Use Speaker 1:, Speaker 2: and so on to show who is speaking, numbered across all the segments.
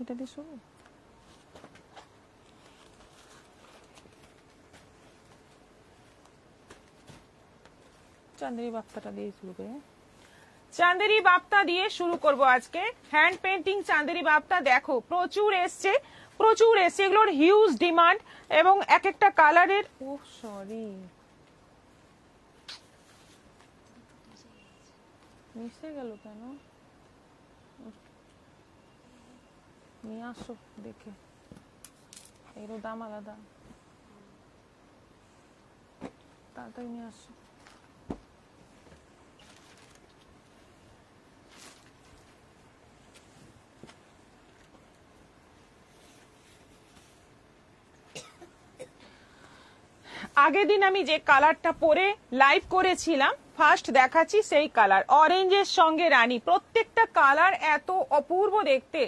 Speaker 1: এটা দিয়ে শুরু, চাঁদেরি বাপ্তাটা দিয়ে শুরু করে। চাঁদেরি বাপ্তা দিয়ে শুরু করব আজকে। হ্যান্ড পেন্টিং চাঁদেরি বাপ্তা দেখো প্রচুর এসছে, এগুলোর হিউজ ডিমান্ড এবং এক একটা কালারের। ও সরি, মিশে গেল কেন? নিয়ে আসো দেখে, এগুলো দাম আলাদা, তাড়াতাড়ি নিয়ে আসো। আগের দিন আমি যে কালারটা পরে লাইভ করেছিলাম, ফার্স্ট দেখাচ্ছি সেই কালার, অরেঞ্জের সঙ্গে রানী। প্রত্যেকটা কালার এত অপূর্ব দেখতে।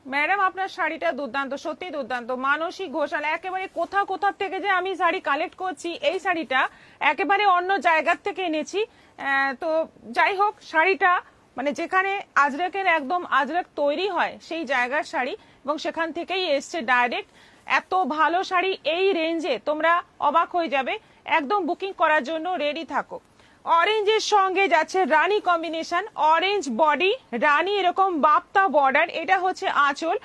Speaker 1: ম্যাডাম আপনার শাড়িটা দুর্দান্ত, সত্যি দুর্দান্ত। মানসী ঘোষাল, একেবারে কোথা থেকে যে আমি শাড়ি কালেক্ট করছি, এই শাড়িটা একেবারে অন্য জায়গার থেকে এনেছি। তো যাই হোক, শাড়িটা মানে যেখানে আজরাকের একদম আজরাক তৈরি হয় সেই জায়গার শাড়ি, এবং সেখান থেকেই এসছে ডাইরেক্ট। এত ভালো শাড়ি এই রেঞ্জে, তোমরা অবাক হয়ে যাবে। একদম বুকিং করার জন্য রেডি থাকো। অরেঞ্জের সঙ্গে যাচ্ছে রানী কম্বিনেশন, অরেঞ্জ বডি, রানী এরকম বাপ্তা বর্ডার, এটা হচ্ছে আঁচল,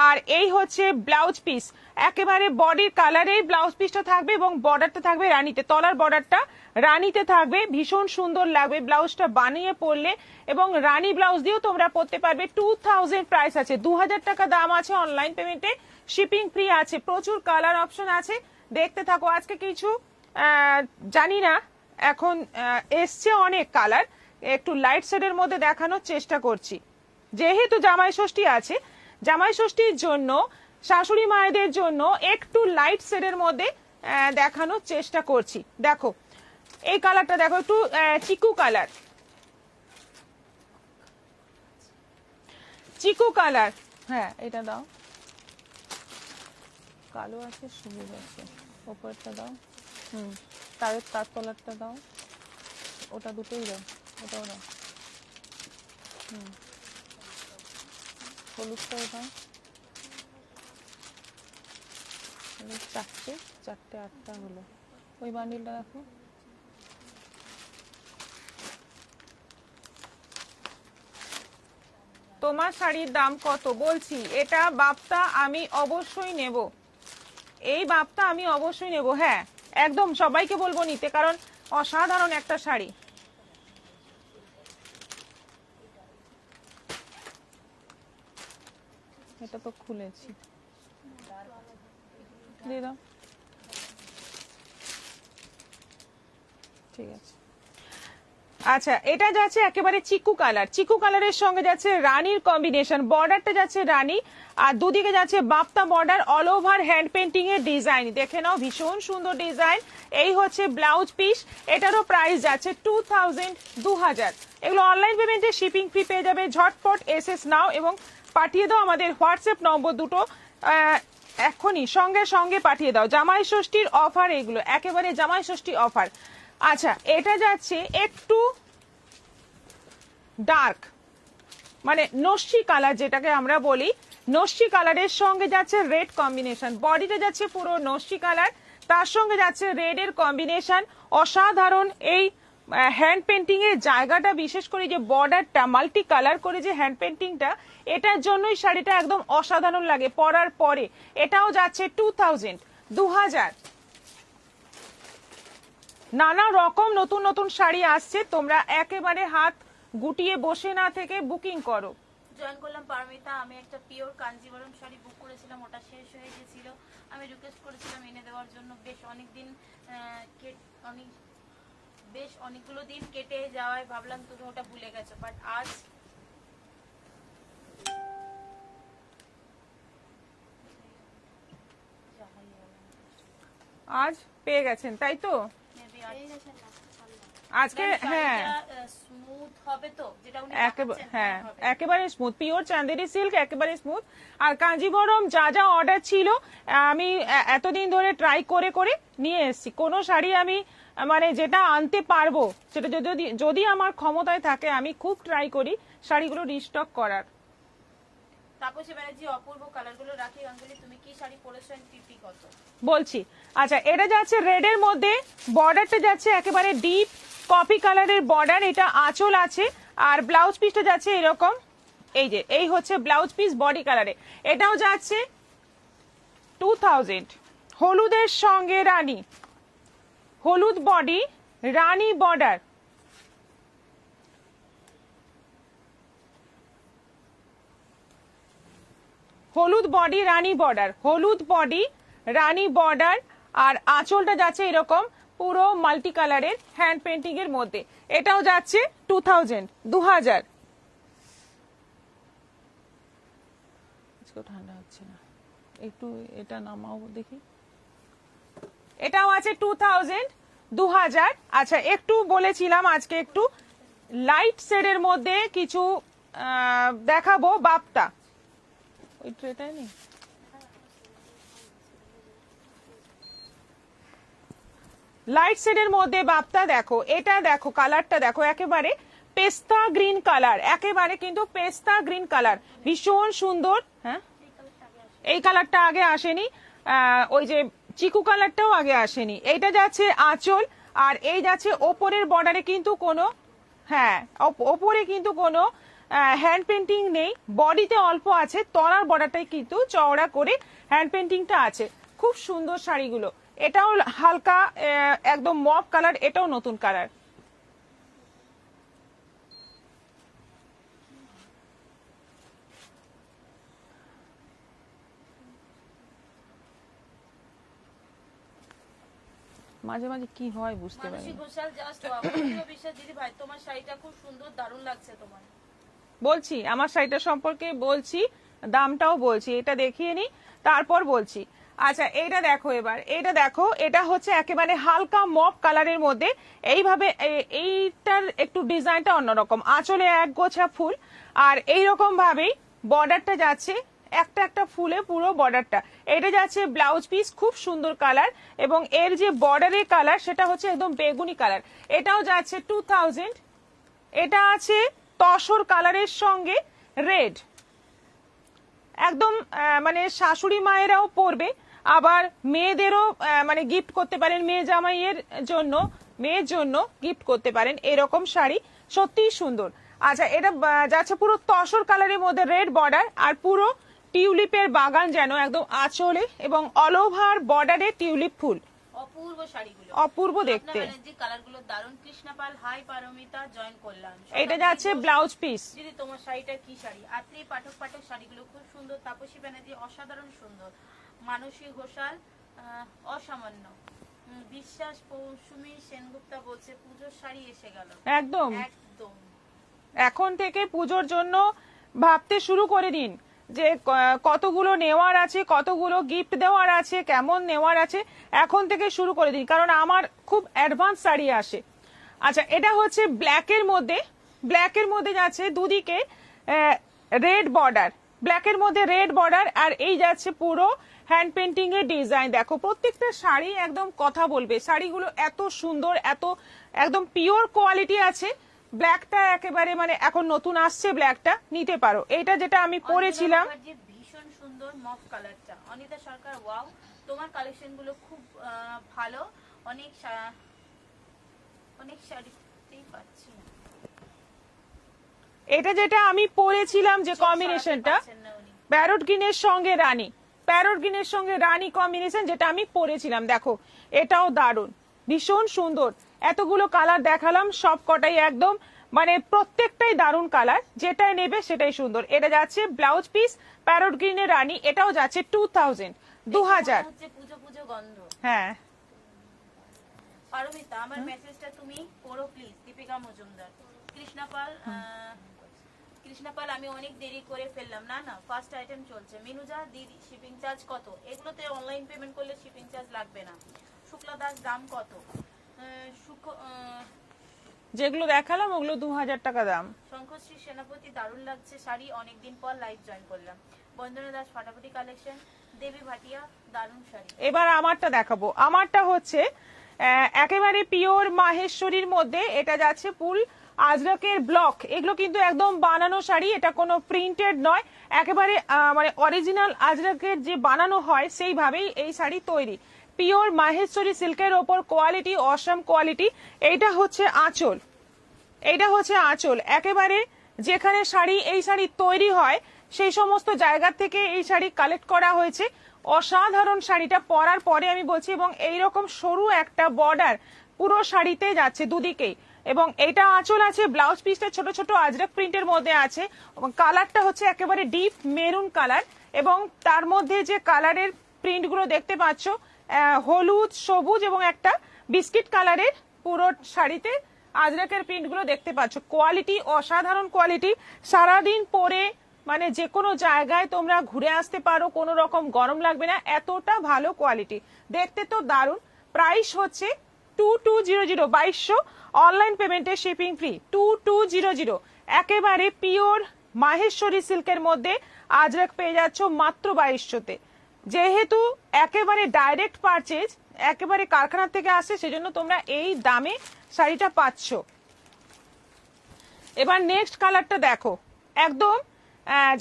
Speaker 1: আর এই হচ্ছে ব্লাউজ পিস। একেবারে বডির কালারেই ব্লাউজ পিসটা থাকবে এবং বর্ডারটা থাকবে রানীতে, তলার বর্ডারটা রানীতে থাকবে। ভীষণ সুন্দর লাগবে ব্লাউজটা বানিয়ে পরলে, এবং রানী ব্লাউজ দিয়েও তোমরা পরতে পারবে। 2000 প্রাইস আছে, 2000 টাকা দাম আছে। অনলাইন পেমেন্টে শিপিং ফ্রি আছে। প্রচুর কালার অপশন আছে, দেখতে থাকো। আজকে কিছু জানি না, এখন এসছে অনেক কালার, একটু লাইট শেডের মধ্যে দেখানোর চেষ্টা করছি। যেহেতু জামাই ষষ্ঠী আছে, জামাই ষষ্ঠীর জন্য শাশুড়ি মায়েদের জন্য একটু লাইট শেডের মধ্যে দেখানোর চেষ্টা করছি। দেখো এই কালারটা, দেখো একটু চিকু কালার, চিকু কালার। হ্যাঁ এটা দাও, কালো আছে সবুজ আছে, ওপরটা দাও, তার তলারটা দাও, ওটা দুটোই দাও, ওটাও দাও, হলুদটাও দাও। চারটে 8টা হলো। ওই বান্ডিলটা দেখো। তোমার শাড়ির দাম কত বলছি? এটা বাপ্তা আমি অবশ্যই নেব, এই বাপ্তা আমি অবশ্যই নেব। হ্যাঁ একদম সবাইকে বলবো নিতে, কারণ অসাধারণ একটা শাড়ি। এটা তো খুলেছি, দিয়ে দাও। ঠিক আছে, আচ্ছা এটা যাচ্ছে একেবারে চিকু কালার, চিকু কালারের সঙ্গে যাচ্ছে রানীর কম্বিনেশন। বর্ডারটা যাচ্ছে রানী, আর দুদিকে যাচ্ছে বাপ্তা border, all over hand painting এর ডিজাইন। দেখে নাও, ভীষণ সুন্দর ডিজাইন। এই হচ্ছে ব্লাউজ পিস, এটারও প্রাইস যাচ্ছে 2000। এগুলো অনলাইন পেমেন্টে শিপিং ফ্রি পেয়ে যাবে। ঝটপট এসএস নাও এবং পাঠিয়ে দাও আমাদের হোয়াটসঅ্যাপ নম্বর দুটো, এখনই সঙ্গে সঙ্গে পাঠিয়ে দাও। জামাই ষষ্ঠীর অফার এগুলো, একেবারে জামাই ষষ্ঠী অফার। আচ্ছা এটা যাচ্ছে একটু ডার্ক, মানে নস্যি কালার যেটাকে আমরা বলি, নস্যি কালারের সঙ্গে যাচ্ছে রেড কম্বিনেশন। বডিতে যাচ্ছে পুরো নস্যি কালার, তার সঙ্গে যাচ্ছে রেড এর কম্বিনেশন। অসাধারণ এই হ্যান্ড পেন্টিং এর জায়গাটা, বিশেষ করে যে বর্ডারটা মাল্টি কালার করে যে হ্যান্ড পেন্টিংটা, এটার জন্যই শাড়িটা একদম অসাধারণ লাগে পরার পরে। এটাও যাচ্ছে 2000। নানা রকম নতুন নতুন শাড়ি আসছে, তোমরা একেবারে হাত গুটিয়ে বসে না থেকে বুকিং করো।
Speaker 2: জয়েন করলাম পারমিতা। আমি একটা পিওর কাঞ্জিবরম শাড়ি বুক করেছিলাম, ওটা শেষ হয়ে গেছিল। আমি রিকোয়েস্ট করেছিলাম এনে দেওয়ার জন্য। বেশ অনেকগুলো দিন কেটে যাওয়ায় ভাবলাম তুমি ওটা ভুলে গেছো, বাট
Speaker 1: আজ পেয়ে গেছেন তাই তো? আজকে হ্যাঁ
Speaker 2: স্মুথ হবে তো, যেটা উনি
Speaker 1: হ্যাঁ একেবারে স্মুথ, পিওর চান্দেরি সিল্ক, একেবারে স্মুথ। আর কাঞ্জিভরম যা যা অর্ডার ছিল আমি এতদিন ধরে ট্রাই করে করে নিয়ে এসেছি। কোনো শাড়ি আমি মানে যেটা আনতে পারবো, সেটা যদি আমার ক্ষমতায় থাকে, আমি খুব ট্রাই করি শাড়িগুলো রিস্টক করার।
Speaker 2: তাপসী ব্যানার্জি অপূর্ব কালারগুলো। রাখি গাঙ্গুলি তুমি কি শাড়ি পরেছো, টিপি কত?
Speaker 1: বলছি। আচ্ছা, এটা যাচ্ছে রেড এর মধ্যে, বর্ডারটা যাচ্ছে একেবারে ডিপ কপি কালারের বর্ডার, এটা আঁচল আছে, আর ব্লাউজ পিসটা যাচ্ছে এরকম, এই যে এই হচ্ছে ব্লাউজ পিস বডি কালারে, এটাও যাচ্ছে 2000। হলুদের সঙ্গে রানী, হলুদ বডি, রানী বর্ডার, হলুদ বডি রানী বর্ডার, হলুদ বডি রানী বর্ডার, আর আঁচলটা যাচ্ছে এরকম পুরো মাল্টি কালারের হ্যান্ড পেন্টিং এর মধ্যে, এটাও যাচ্ছে 2000। 2000। ঠান্ডা হচ্ছে না, একটু এটা নামাও দেখি। এটাও আছে 2000। 2000। আচ্ছা, একটু বলেছিলাম আজকে একটু লাইট শেডের মধ্যে কিছু দেখাবো। বাপ্তা ওই ট্রেটাই নেই, লাইট শেডের মধ্যে বাপ্তা দেখো, এটা দেখো কালারটা দেখো, একেবারে পেস্তা গ্রিন কালার, একেবারে কিন্তু পেস্তা গ্রিন কালার, ভীষণ সুন্দর। হ্যাঁ, এই কালারটা আগে আসেনি, ওই যে চিকু কালারটাও আগে আসেনি। এইটা যাচ্ছে আঁচল, আর এই যাচ্ছে ওপরের বর্ডারে কিন্তু কোনো, হ্যাঁ ওপরে কিন্তু কোনো হ্যান্ড পেন্টিং নেই, বডিতে অল্প আছে, তলার বর্ডারটাই কিন্তু চওড়া করে হ্যান্ড পেন্টিংটা আছে। খুব সুন্দর শাড়িগুলো, এটাও হালকা একদম মপ কালার, এটাও নতুন কালার। মাঝে মাঝে কি হয় বুঝতে পারি।
Speaker 2: মানসী ঘোষাল জাস্ট অপূর্ব বিশ্বাস দিদি ভাই, তোমার শাড়িটা খুব সুন্দর, দারুণ লাগছে তোমার।
Speaker 1: বলছি আমার শাড়িটা সম্পর্কে বলছি, দামটাও বলছি, এটা দেখিয়ে নি তারপর বলছি। আচ্ছা, এইটা দেখো, এবার এইটা দেখো, এটা হচ্ছে একেবারে হালকা মপ কালারের মধ্যে, এইভাবে এইটার একটু ডিজাইনটা অন্যরকম, আঁচলে এক গোছা ফুল, আর এইরকম ভাবেই বর্ডারটা যাচ্ছে একটা একটা ফুলে পুরো বর্ডারটা, এটা যাচ্ছে ব্লাউজ পিস, খুব সুন্দর কালার, এবং এর যে বর্ডারের কালার সেটা হচ্ছে একদম বেগুনি কালার, এটাও যাচ্ছে 2000। এটা আছে তসর কালারের সঙ্গে রেড, একদম মানে শাশুড়ি মায়েরাও পরবে, আবার মেয়েদেরও মানে গিফট করতে পারেন, মেয়ে জামাইয়ের জন্য, মেয়ের জন্য গিফট করতে পারেন এরকম শাড়ি, সত্যিই সুন্দর। আচ্ছা, এটা যাচ্ছে পুরো তসর কালারের মধ্যে রেড বর্ডার, আর পুরো টিউলিপের বাগান যেন একদম আঁচলে, এবং অল ওভার বর্ডারে টিউলিপ ফুল,
Speaker 2: অপূর্ব শাড়িগুলো,
Speaker 1: অপূর্ব দেখতে।
Speaker 2: ব্যানার্জি কালারগুলো দারুণ। কৃষ্ণপাল হাই, পারমিতা জয়েন করলাম।
Speaker 1: এটা যাচ্ছে ব্লাউজ পিস।
Speaker 2: দিদি তোমার শাড়িটা কি শাড়ি? আত্রি পাঠক পাঠক শাড়িগুলো খুব সুন্দর। তাপসী ব্যানার্জি অসাধারণ সুন্দর। মানসী ঘোষাল অসামান্য। বিশ্বাস পৌসুমী সেনগুপ্তা বলছে পুজোর শাড়ি এসে গেল।
Speaker 1: একদম
Speaker 2: একদম
Speaker 1: এখন থেকে পুজোর জন্য ভাবতে শুরু করে দিন, যে কতগুলো নেওয়ার আছে, কতগুলো গিফট দেওয়ার আছে, কেমন নেওয়ার আছে, এখন থেকে শুরু করে দিন, কারণ আমার খুব অ্যাডভান্স শাড়ি আসে। আচ্ছা, এটা হচ্ছে ব্ল্যাকের মধ্যে, ব্ল্যাকের মধ্যে যাচ্ছে দুদিকে রেড বর্ডার, ব্ল্যাকের মধ্যে রেড বর্ডার, আর এই যাচ্ছে পুরো হ্যান্ড পেন্টিং এর ডিজাইন। দেখো প্রত্যেকটা শাড়ি একদম কথা বলবে, শাড়িগুলো এত সুন্দর, এত একদম পিওর কোয়ালিটি আছে। ব্ল্যাকটা একেবারে মানে এখন নতুন আসছে, ব্ল্যাকটা নিতে পারো, এইটা যেটা আমি পরেছিলাম।
Speaker 2: ভীষণ সুন্দর মফ কালারটা। অনিতা সরকার ওয়াও, তোমার কালেকশন গুলো খুব ভালো, অনেক অনেক শাড়িতেই পাচ্ছি না।
Speaker 1: এটা যেটা আমি পরেছিলাম যে কম্বিনেশনটা, প্যারট গ্রিনের সঙ্গে রানী, প্যারট গ্রিনের সঙ্গে রানী কম্বিনেশন যেটা আমি পরেছিলাম, দেখো এটাও দারুণ, ভীষণ সুন্দর। এতগুলো কালার দেখালাম, সব কটাই একদম মানে প্রত্যেকটাই দারুণ কালার, যেটাই নেবে সেটাই সুন্দর। এটা যাচ্ছে ব্লাউজ পিস প্যারট গ্রিনের রানী, এটাও যাচ্ছে 2000। 2000
Speaker 2: পুজো পুজো গন্ধ।
Speaker 1: হ্যাঁ,
Speaker 2: পারমিতা আমার মেসেজটা তুমি পড়ো প্লিজ। দীপিকা মজুমদার। কৃষ্ণপাল আমি অনেক দেরি করে ফেললাম। না না, ফার্স্ট আইটেম চলছে। মিনুজা দিদি শিপিং চার্জ কত? এগুলোতে অনলাইন পেমেন্ট করলে শিপিং চার্জ লাগবে না। শুক্লা দাস দাম কত?
Speaker 1: যেগুলো দেখালাম ওগুলো 2000 টাকা দাম।
Speaker 2: শঙ্খশ্রী সেনাপতি দারুণ লাগছে শাড়ি, অনেকদিন পর লাইভ জয়েন করলাম। বন্দনা দাস ফাটাফাটি কালেকশন। দেবী ভাটিয়া দারুণ শাড়ি।
Speaker 1: এবার আমারটা দেখাবো, আমারটা হচ্ছে একেবারে পিওর মাহেশ্বরীর মধ্যে, এটা যাচ্ছে ফুল আজরাকের ব্লক, এগুলো কিন্তু একদম বানানো শাড়ি, এটা কোনো প্রিন্টেড নয়, একেবারে মানে অরিজিনাল আজরাকের যে বানানো হয় সেইভাবেই এই শাড়ি তৈরি। পিওর মাহেশ্বরী সিল্কের ওপর কোয়ালিটি, অসাম কোয়ালিটি। এইটা হচ্ছে আঁচল, এইটা হচ্ছে আঁচল। একেবারে যেখানে শাড়ি, এই শাড়ি তৈরি হয় সেই সমস্ত জায়গা থেকে এই শাড়ি কালেক্ট করা হয়েছে। অসাধারণ শাড়িটা পরার পরে আমি বলছি, এবং এইরকম সরু একটা বর্ডার পুরো শাড়িতে যাচ্ছে দুদিকেই, এবং এইটা আঁচল আছে। ব্লাউজ পিসটা ছোট ছোট আজরাক প্রিন্টের মধ্যে আছে, এবং কালারটা হচ্ছে একেবারে ডিপ মেরুন কালার, এবং তার মধ্যে যে কালারের প্রিন্টগুলো দেখতে পাচ্ছ হলুদ, সবুজ এবং একটা বিস্কিট কালারের পুরো শাড়িতে আজরাকের প্রিন্টগুলো দেখতে পাচ্ছ। কোয়ালিটি অসাধারণ কোয়ালিটি, সারাদিন পরে মানে যে কোনো জায়গায় তোমরা ঘুরে আসতে পারো, কোনো রকম গরম লাগবে না, এতটা ভালো কোয়ালিটি, দেখতে তো দারুণ। প্রাইস হচ্ছে 2200, 2200, অনলাইন পেমেন্টে শিপিং ফ্রি। 2200, একেবারে পিওর মাহেশ্বরী সিল্কের মধ্যে আজরাক পেয়ে যাচ্ছ মাত্র 2200-তে। যেহেতু একেবারে ডাইরেক্ট পারচেজ, একেবারে কারখানা থেকে আসছে, সেজন্য তোমরা এই দামে শাড়িটা পাচ্ছ। এবার নেক্সট কালারটা দেখো, একদম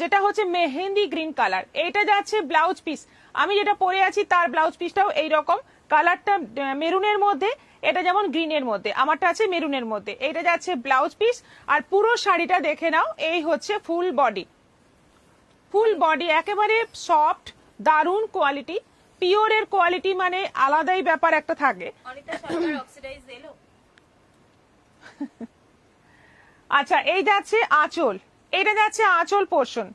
Speaker 1: যেটা হচ্ছে মেহেন্দি গ্রিন কালার। এইটা যাচ্ছে ব্লাউজ পিস, আমি যেটা পরে আছি তার ব্লাউজ পিসটাও এইরকম, কালারটা মেরুনের মধ্যে, এটা যেমন গ্রিনের মধ্যে, আমারটা আছে মেরুনের মধ্যে। এইটা যাচ্ছে ব্লাউজ পিস, আর পুরো শাড়িটা দেখে নাও, এই হচ্ছে ফুল বডি। ফুল বডি একেবারে সফট, দারুণ কোয়ালিটি। পিওরের কোয়ালিটি মানে আলাদাই ব্যাপার একটা থাকে।
Speaker 2: অনিতা সরকার অক্সিডাইজ এলো।
Speaker 1: আচ্ছা, এই যাচ্ছে আঁচল, এটা যাচ্ছে আঁচল পোর্শন,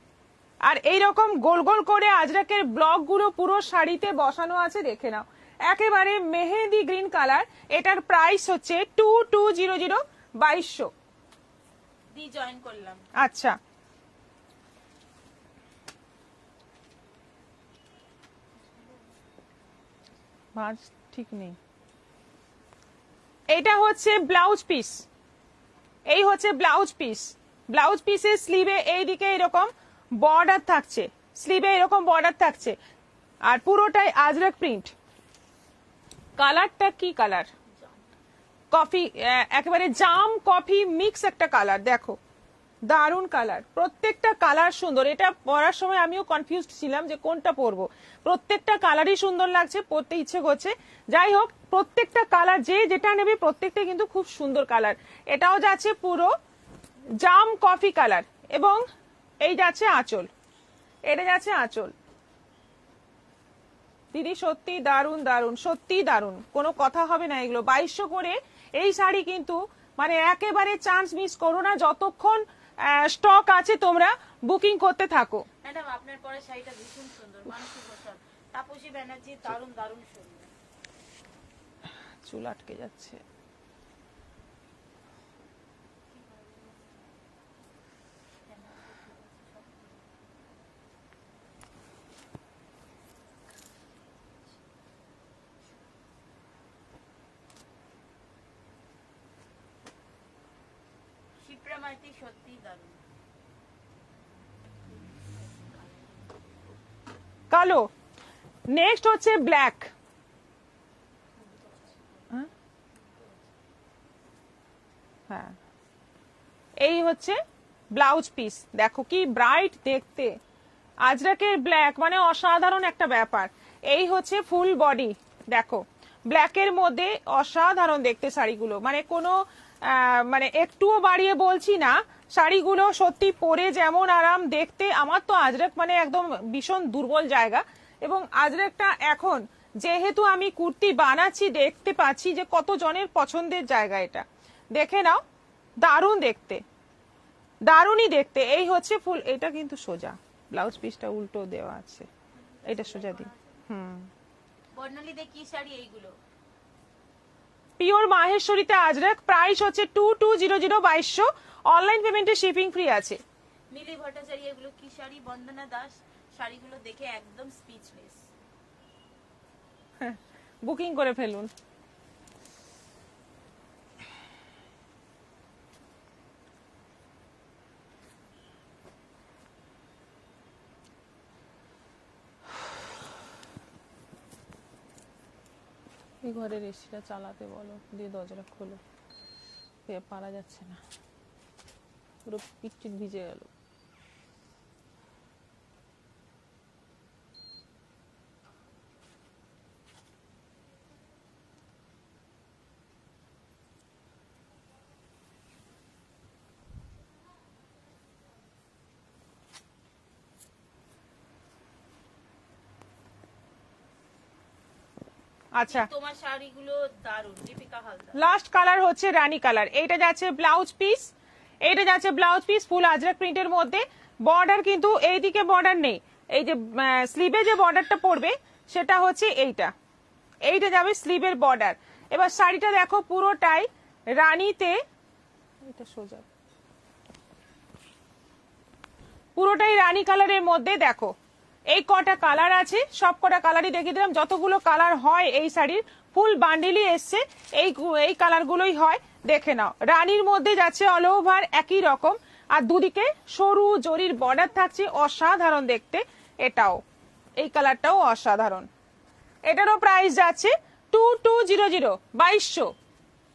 Speaker 1: আর এই রকম গোল গোল করে আজরাকের ব্লক গুলো পুরো শাড়িতে বসানো আছে, দেখে নাও, একেবারে মেহেন্দি গ্রিন কালার। এটার প্রাইস হচ্ছে 2200, 2200।
Speaker 2: দি জয়েন করলাম।
Speaker 1: আচ্ছা, ভাঁজ ঠিক নেই। এটা হচ্ছে ব্লাউজ পিস, এই হচ্ছে ব্লাউজ পিস। ব্লাউজ পিসের স্লিভে এইদিকে এরকম বর্ডার থাকছে, স্লিভে এরকম বর্ডার থাকছে, আর পুরোটাই আজরাক প্রিন্ট। কালারটা কি কালার? কফি, একেবারে জাম কফি মিক্স একটা কালার, দেখো দারুণ কালার, প্রত্যেকটা কালার সুন্দর। এটা পরার সময় আমিও কনফিউজড ছিলাম যে কোনটা পরবো, প্রত্যেকটা কালারই সুন্দর লাগছে, পরতে ইচ্ছে করছে। যাই হোক, প্রত্যেকটা কালার যে যেটা নেবে প্রত্যেকটা কিন্তু খুব সুন্দর কালার। এটাও যাচ্ছে পুরো জাম কফি কালার, এবং এই যাচ্ছে আঁচল, এটা যাচ্ছে আঁচল। দিদি সত্যি দারুণ, দারুণ, সত্যি দারুণ, কোনো কথা হবে না। এগুলো 2200 করে এই শাড়ি কিন্তু মানে একেবারে চান্স মিস করো না, যতক্ষণ স্টক আছে তোমরা বুকিং করতে থাকো।
Speaker 2: ম্যাডাম আপনার পরে শাড়িটা ভীষণ সুন্দর, মানসী ঘোষাল, তাপসী ব্যানার্জি, দারুণ দারুণ সুন্দর।
Speaker 1: চুল আটকে যাচ্ছে।
Speaker 2: শিপ্রা মাইতি সত্যি দারুণ।
Speaker 1: কালো, নেক্সট হচ্ছে ব্ল্যাক। হ্যাঁ, এই হচ্ছে ব্লাউজ পিস, দেখো কি ব্রাইট দেখতে, আজরাকের ব্ল্যাক মানে অসাধারণ একটা ব্যাপার। এই হচ্ছে ফুল বডি, দেখো ব্ল্যাকের মধ্যে অসাধারণ দেখতে শাড়িগুলো, মানে কোনো মানে একটুও বাড়িয়ে বলছি না, শাড়িগুলো সত্যি পরে যেমন আরাম, দেখতে আমার তো আজরাক মানে একদম ভীষণ দুর্বল জায়গা। এবং আজরাকটা এখন যেহেতু আমি কুর্তি বানাচ্ছি, দেখতে পাচ্ছি যে কত জনের পছন্দের জায়গা, এটা দেখে নাও, দারুণ দেখতে, দারুণই দেখতে। এই হচ্ছে ফুল, এটা কিন্তু সোজা, ব্লাউজ পিসটা উল্টো দেওয়া আছে, এটা সোজা দিই।
Speaker 2: বর্ণালী দে কি শাড়ি এইগুলো?
Speaker 1: পিওর মাহেশ্বরীতে আজরাক, প্রাইস হচ্ছে 2200, 2200, অনলাইন পেমেন্টে শিপিং ফ্রি আছে।
Speaker 2: মিলি ভট্টাচার্য, এগুলো কি শাড়ি? বন্দনা দাস, শাড়িগুলো দেখে একদম স্পিচলেস।
Speaker 1: বুকিং করে ফেলুন। এই ঘরের এসিটা চালাতে বলো, দিয়ে দরজাটা খোলো, পারা যাচ্ছে না। পুরো পিঠ ভিজে গেল। আচ্ছা,
Speaker 2: তোমার শাড়িগুলো দারুণ দীপিকা হালদার।
Speaker 1: লাস্ট কালার হচ্ছে রানী কালার। এইটা যাচ্ছে ব্লাউজ পিস, এইটা যাচ্ছে ব্লাউজ পিস ফুল আজরাক প্রিন্টের মধ্যে। বর্ডার কিন্তু এইদিকে বর্ডার নেই, এই যে স্লিভে যে বর্ডারটা পড়বে সেটা হচ্ছে এইটা, এইটা যাবে স্লিভের বর্ডার। এবার শাড়িটা দেখো পুরোটাই রানীতে, এটা সোজা, পুরোটাই রানী কালারের মধ্যে। দেখো এই কটা কালার আছে, সব কটা কালারই দেখিয়ে দিলাম। যতগুলো কালার হয় এই শাড়ির ফুল বান্ডিলই এসছে, এই কালারগুলোই হয়, দেখে নাও। রানীর মধ্যে যাচ্ছে অল ওভার একই রকম, আর দুদিকে সরু জরির বর্ডার থাকছে, অসাধারণ দেখতে। এটাও, এই কালারটাও অসাধারণ। এটারও প্রাইস যাচ্ছে 2200, 2200।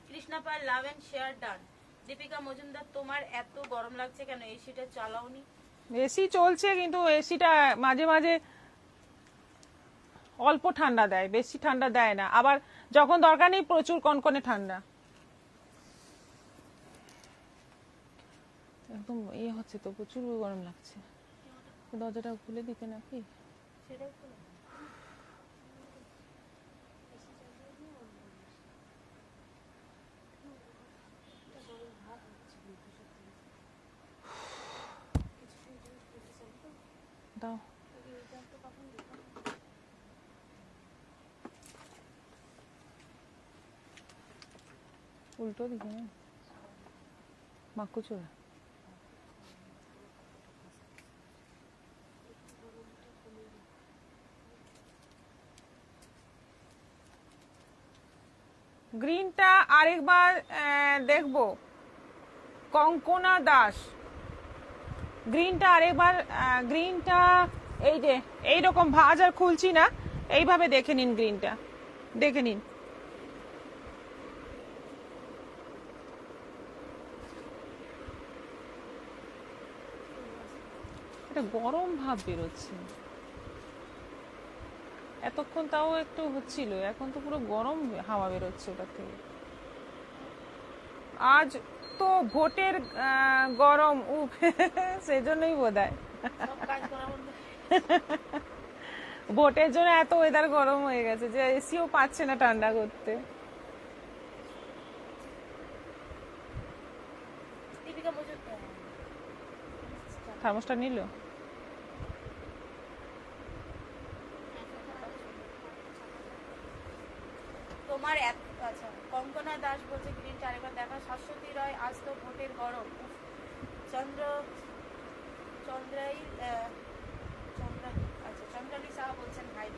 Speaker 2: Krishna Pal love and share done. Dipika Majumdar তোমার এত গরম লাগছে কেন, এসিটা চালাওনি?
Speaker 1: এসি চলছে, কিন্তু এসিটা মাঝে মাঝে অল্প ঠান্ডা দেয়, বেশি ঠান্ডা দেয় না। আবার যখন দরকার নেই প্রচুর কনকনে ঠান্ডা। একদম হচ্ছে তো, প্রচুর গরম লাগছে। দরজাটা খুলে দিতে নাকি?
Speaker 2: সেটাই তো।
Speaker 1: দাও। উল্টো দিকে না, মাকুচোরা। গ্রিনটা আরেকবার দেখবো, কঙ্কনা দাস। গ্রিনটা আরেকবার, গ্রিনটা এই যে এইরকম ভাঁজ আর খুলছি না, এইভাবে দেখে নিন, গ্রিনটা দেখে নিন। এটা গরম ভাব বেরোচ্ছে, এতক্ষণ তাও একটু হচ্ছিল, এখন তো পুরো গরম হাওয়া বেরোচ্ছে ওটার থেকে। আজ তো ভোটের গরম, উফ, সেজন্যই বোধহয়
Speaker 2: সব কাজ করা বন্ধ।
Speaker 1: ভোটের জন্য এত ওয়েদার গরম হয়ে গেছে যে এসিও পাচ্ছে না ঠান্ডা করতে।
Speaker 2: দীপিকা মজুমদার
Speaker 1: থার্মোস্টার নিল।
Speaker 2: তোমার আচ্ছা, কঙ্কনা দাস বলছে গ্রিনটা আরেকবার দেখা। শাশ্বতী রয় আজ তো ভোটের গরম। উফ। চন্দ্রালী সাহা বলছেন হাই।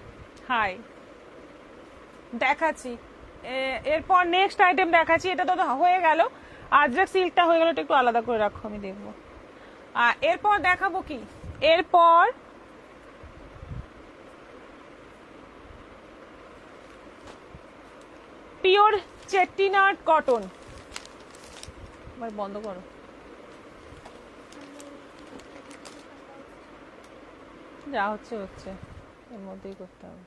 Speaker 1: হাই, দেখাচ্ছি। এরপর নেক্সট আইটেম দেখাচ্ছি। এটা তো হয়ে গেল, আজরাক সিল্কটা হয়ে গেল, একটু আলাদা করে রাখো, আমি দেখবো। এরপর দেখাবো কি, এরপর পিওর চেট্টিনাড কটন। বন্ধ করো, যা হচ্ছে হচ্ছে, এর মধ্যেই করতে হবে।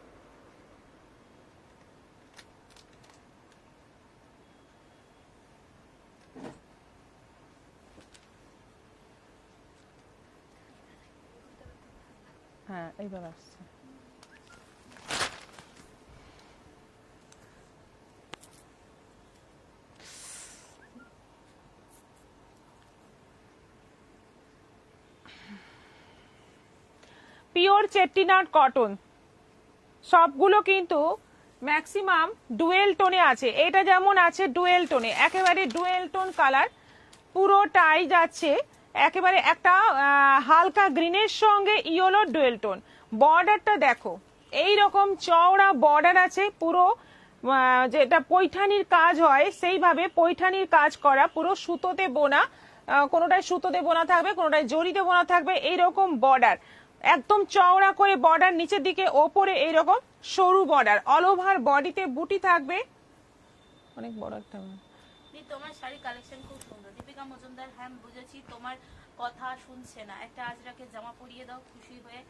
Speaker 1: হ্যাঁ, এইবার আসছে। পিওর চেট্টিনাড কটন, সবগুলো কিন্তু ম্যাক্সিমাম ডুয়েল টোনে আছে। এটা যেমন আছে ডুয়েল টোনে, একেবারে ডুয়েল টোন কালার, পুরোটাই যাচ্ছে একেবারে একটা হালকা গ্রিনের সঙ্গে ইয়েলো ডুয়েল টোন। বর্ডারটা দেখো, এই রকম চওড়া বর্ডার আছে, পুরো যেটা পৈঠানির কাজ হয় সেইভাবে পৈঠানির কাজ করা, পুরো সুতোতে বোনা, কোনোটায় সুতোতে বোনা থাকবে, কোনোটায় জরিতে বোনা থাকবে, এইরকম বর্ডার, একদম চওড়া করে বর্ডার, নিচের দিকে ওপরে এইরকম সরু বর্ডার, অল ওভার বডিতে বুটি থাকবে, অনেক বড় একটা।
Speaker 2: তোমার শাড়ি কালেকশন খুব সুন্দর। মল্লিকা মজুমদার, হ্যাঁ বুঝেছি, তোমার কথা শুনছে না। একটা আজরাকে জামা পরিয়ে দাও, খুশি হয়ে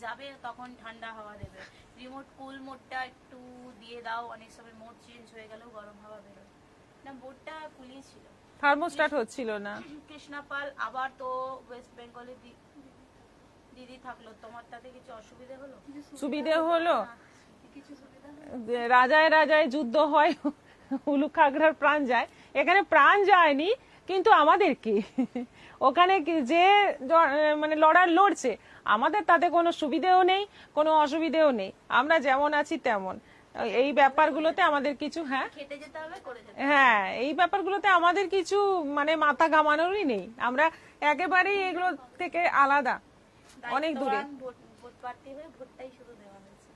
Speaker 2: যাবে, তখন ঠান্ডা হাওয়া দেবে। রিমোট কুল মোডটা একটু দিয়ে দাও, অনেক সময় মোড চেঞ্জ হয়ে গেলেও গরম হাওয়া বেরোয় না। মোডটা কুলিয়ে ছিল,
Speaker 1: থার্মোস্ট্যাট হচ্ছিল না।
Speaker 2: কৃষ্ণা পাল, আবার তো ওয়েস্ট বেঙ্গলে দিদি থাকলো, তোমার তাতে কিছু অসুবিধা হলো?
Speaker 1: সুবিধে হলো, রাজায় রাজায় যুদ্ধ হয়, উলুক খাগড়ার প্রাণ যায়। এখানে প্রাণ যায়নি, কিন্তু আমাদের কি, ওখানে যে মানে লড়ছে, আমাদের তাতে কোনো সুবিধেও নেই, কোনো অসুবিধেও নেই, আমরা যেমন আছি তেমন। এই ব্যাপারগুলোতে আমাদের কিছু
Speaker 2: খেটে যেতে হবে, করে যেতে হবে।
Speaker 1: হ্যাঁ, এই ব্যাপারগুলোতে আমাদের কিছু মানে মাথা ঘামানোরই নেই, আমরা একেবারেই এগুলো থেকে আলাদা, অনেক দূরে।
Speaker 2: ভোট প্রার্থী হয়ে ভোটটাই শুধু দেওয়া হয়েছে।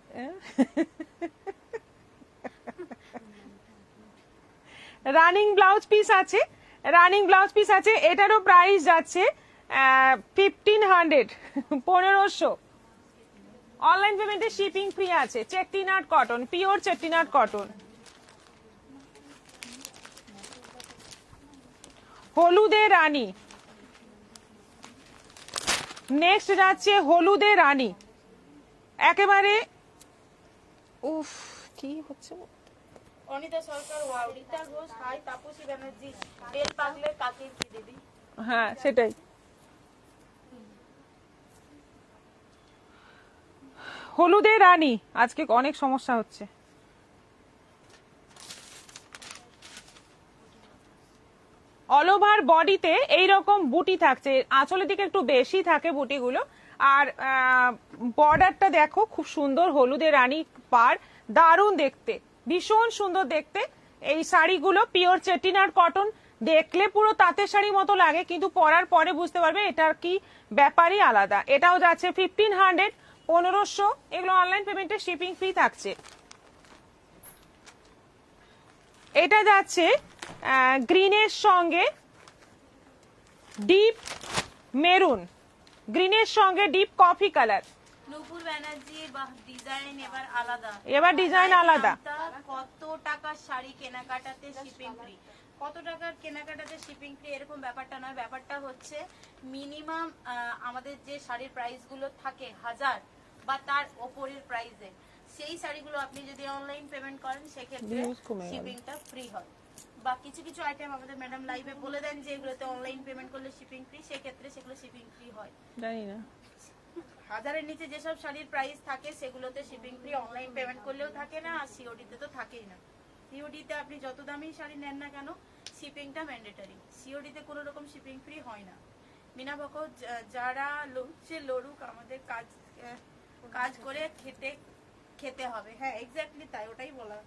Speaker 1: রানিং ব্লাউজ পিস আছে, রানিং ব্লাউজ পিস আছে, এটারও প্রাইস যাচ্ছে 1500, 1500। অনলাইন পেমেন্টে শিপিং ফ্রি আছে। Chettinad cotton, pure Chettinad cotton. হলুদে রানী, নেক্সট যাচ্ছে হলুদে রানী, একেবারে উফ কি হচ্ছে।
Speaker 2: অনিতা সরকার, ওয়াও। রীতা ঘোষ, হাই। তাপসী ব্যানার্জি, বেল পাগলে কাকে কি দিদি?
Speaker 1: হ্যাঁ সেটাই। হলুদে রানী, আজকে অনেক সমস্যা হচ্ছে। অল ওভার বডিতে এইরকম বুটি থাকছে, আঁচলের দিকে একটু বেশি থাকে বুটিগুলো, আর বর্ডারটা দেখো খুব সুন্দর, হলুদে রানী পার, দারুণ দেখতে, ভীষণ সুন্দর দেখতে। এই শাড়িগুলো পিওর চেটিনার কটন, দেখলে পুরো তাঁতের শাড়ি মতো লাগে, কিন্তু পরার পরে বুঝতে পারবে এটার কি ব্যাপারই আলাদা। এটাও যাচ্ছে 1500, 1500। এগুলো অনলাইন পেমেন্টে শিপিং ফ্রি থাকছে। এটা যাচ্ছে গ্রিনের সঙ্গে ডিপ মেরুন, গ্রিনের সঙ্গে ডিপ কফি কালার।
Speaker 2: নূপুর ব্যানার্জি, বাহ, ডিজাইন এবার আলাদা,
Speaker 1: এবার ডিজাইন আলাদা।
Speaker 2: কত টাকার শাড়ি কেনাকাটাতে শিপিং ফ্রি? কত টাকার কেনাকাটাতে শিপিং ফ্রি এরকম ব্যাপারটা নয়, ব্যাপারটা হচ্ছে মিনিমাম আমাদের যে শাড়ির প্রাইস গুলো থাকে 1000 বা তার ওপরের প্রাইসে, সেই শাড়িগুলো আপনি যদি অনলাইন পেমেন্ট করেন সেক্ষেত্রে শিপিংটা ফ্রি হয়। বা কিছু কিছু আইটেম আমাদের ম্যাডাম লাইভে বলে দেন যে এগুলোতে অনলাইন পেমেন্ট করলে শিপিং ফ্রি, সেক্ষেত্রে সেগুলো শিপিং ফ্রি হয়।
Speaker 1: জানি না,
Speaker 2: 1000 এর নিচে যেসব শাড়ির প্রাইস থাকে সেগুলোতে শিপিং ফ্রি অনলাইন পেমেন্ট করলেও থাকে না, আর সিওডিতে তো থাকেই না। সিওডিতে আপনি যত দামি শাড়ি নেন না কেন শিপিংটা ম্যান্ডেটরি, সিওডিতে কোনো রকম শিপিং ফ্রি হয় না। মিনা ভকত, যারা লড়ছে লড়ুক, আমাদের কাজ করে খেতে হবে। হ্যাঁ এক্স্যাক্টলি তাই, ওটাই বলা।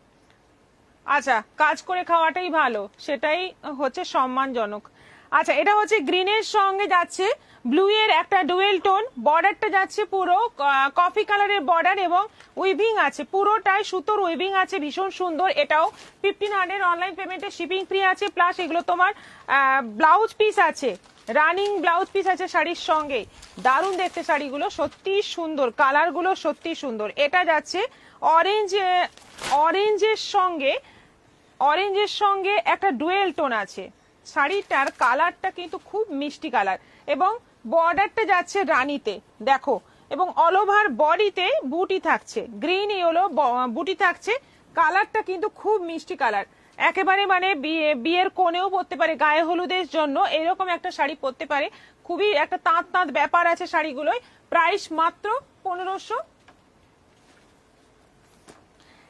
Speaker 1: আচ্ছা, কাজ করে খাওয়াটাই ভালো, সেটাই হচ্ছে সম্মানজনক। আচ্ছা, এটা হচ্ছে গ্রিনের সঙ্গে যাচ্ছে ব্লু এর একটা ডুয়েল টোন, বর্ডারটা যাচ্ছে পুরো কফি কালারের বর্ডার, এবং উইভিং আছে, পুরোটাই সুতোর উইভিং আছে, ভীষণ সুন্দর। এটাও 1500, অনলাইন পেমেন্টে শিপিং ফ্রি আছে, প্লাস এগুলো তোমার ব্লাউজ পিস আছে, রানিং ব্লাউজ পিস আছে শাড়ির সঙ্গে। দারুণ দেখতে শাড়িগুলো, সত্যি সুন্দর, কালারগুলো সত্যি সুন্দর। এটা যাচ্ছে অরেঞ্জের সঙ্গে একটা ডুয়েল টোন আছে, শাড়িটার কালারটা কিন্তু খুব মিষ্টি কালার, এবং বর্ডারটা যাচ্ছে রানীতে দেখো, এবং অল ওভার বডিতে বুটি থাকছে, গ্রিন ইয়েলো বুটি থাকছে। কালারটা কিন্তু খুব মিষ্টি কালার, একেবারে মানে বিয়ের কোণেও পরতে পারে, গায়ে হলুদের জন্য এরকম একটা শাড়ি পরতে পারে। খুবই একটা তাঁত তাঁত ব্যাপার আছে শাড়িগুলোয়। প্রাইস মাত্র 1500।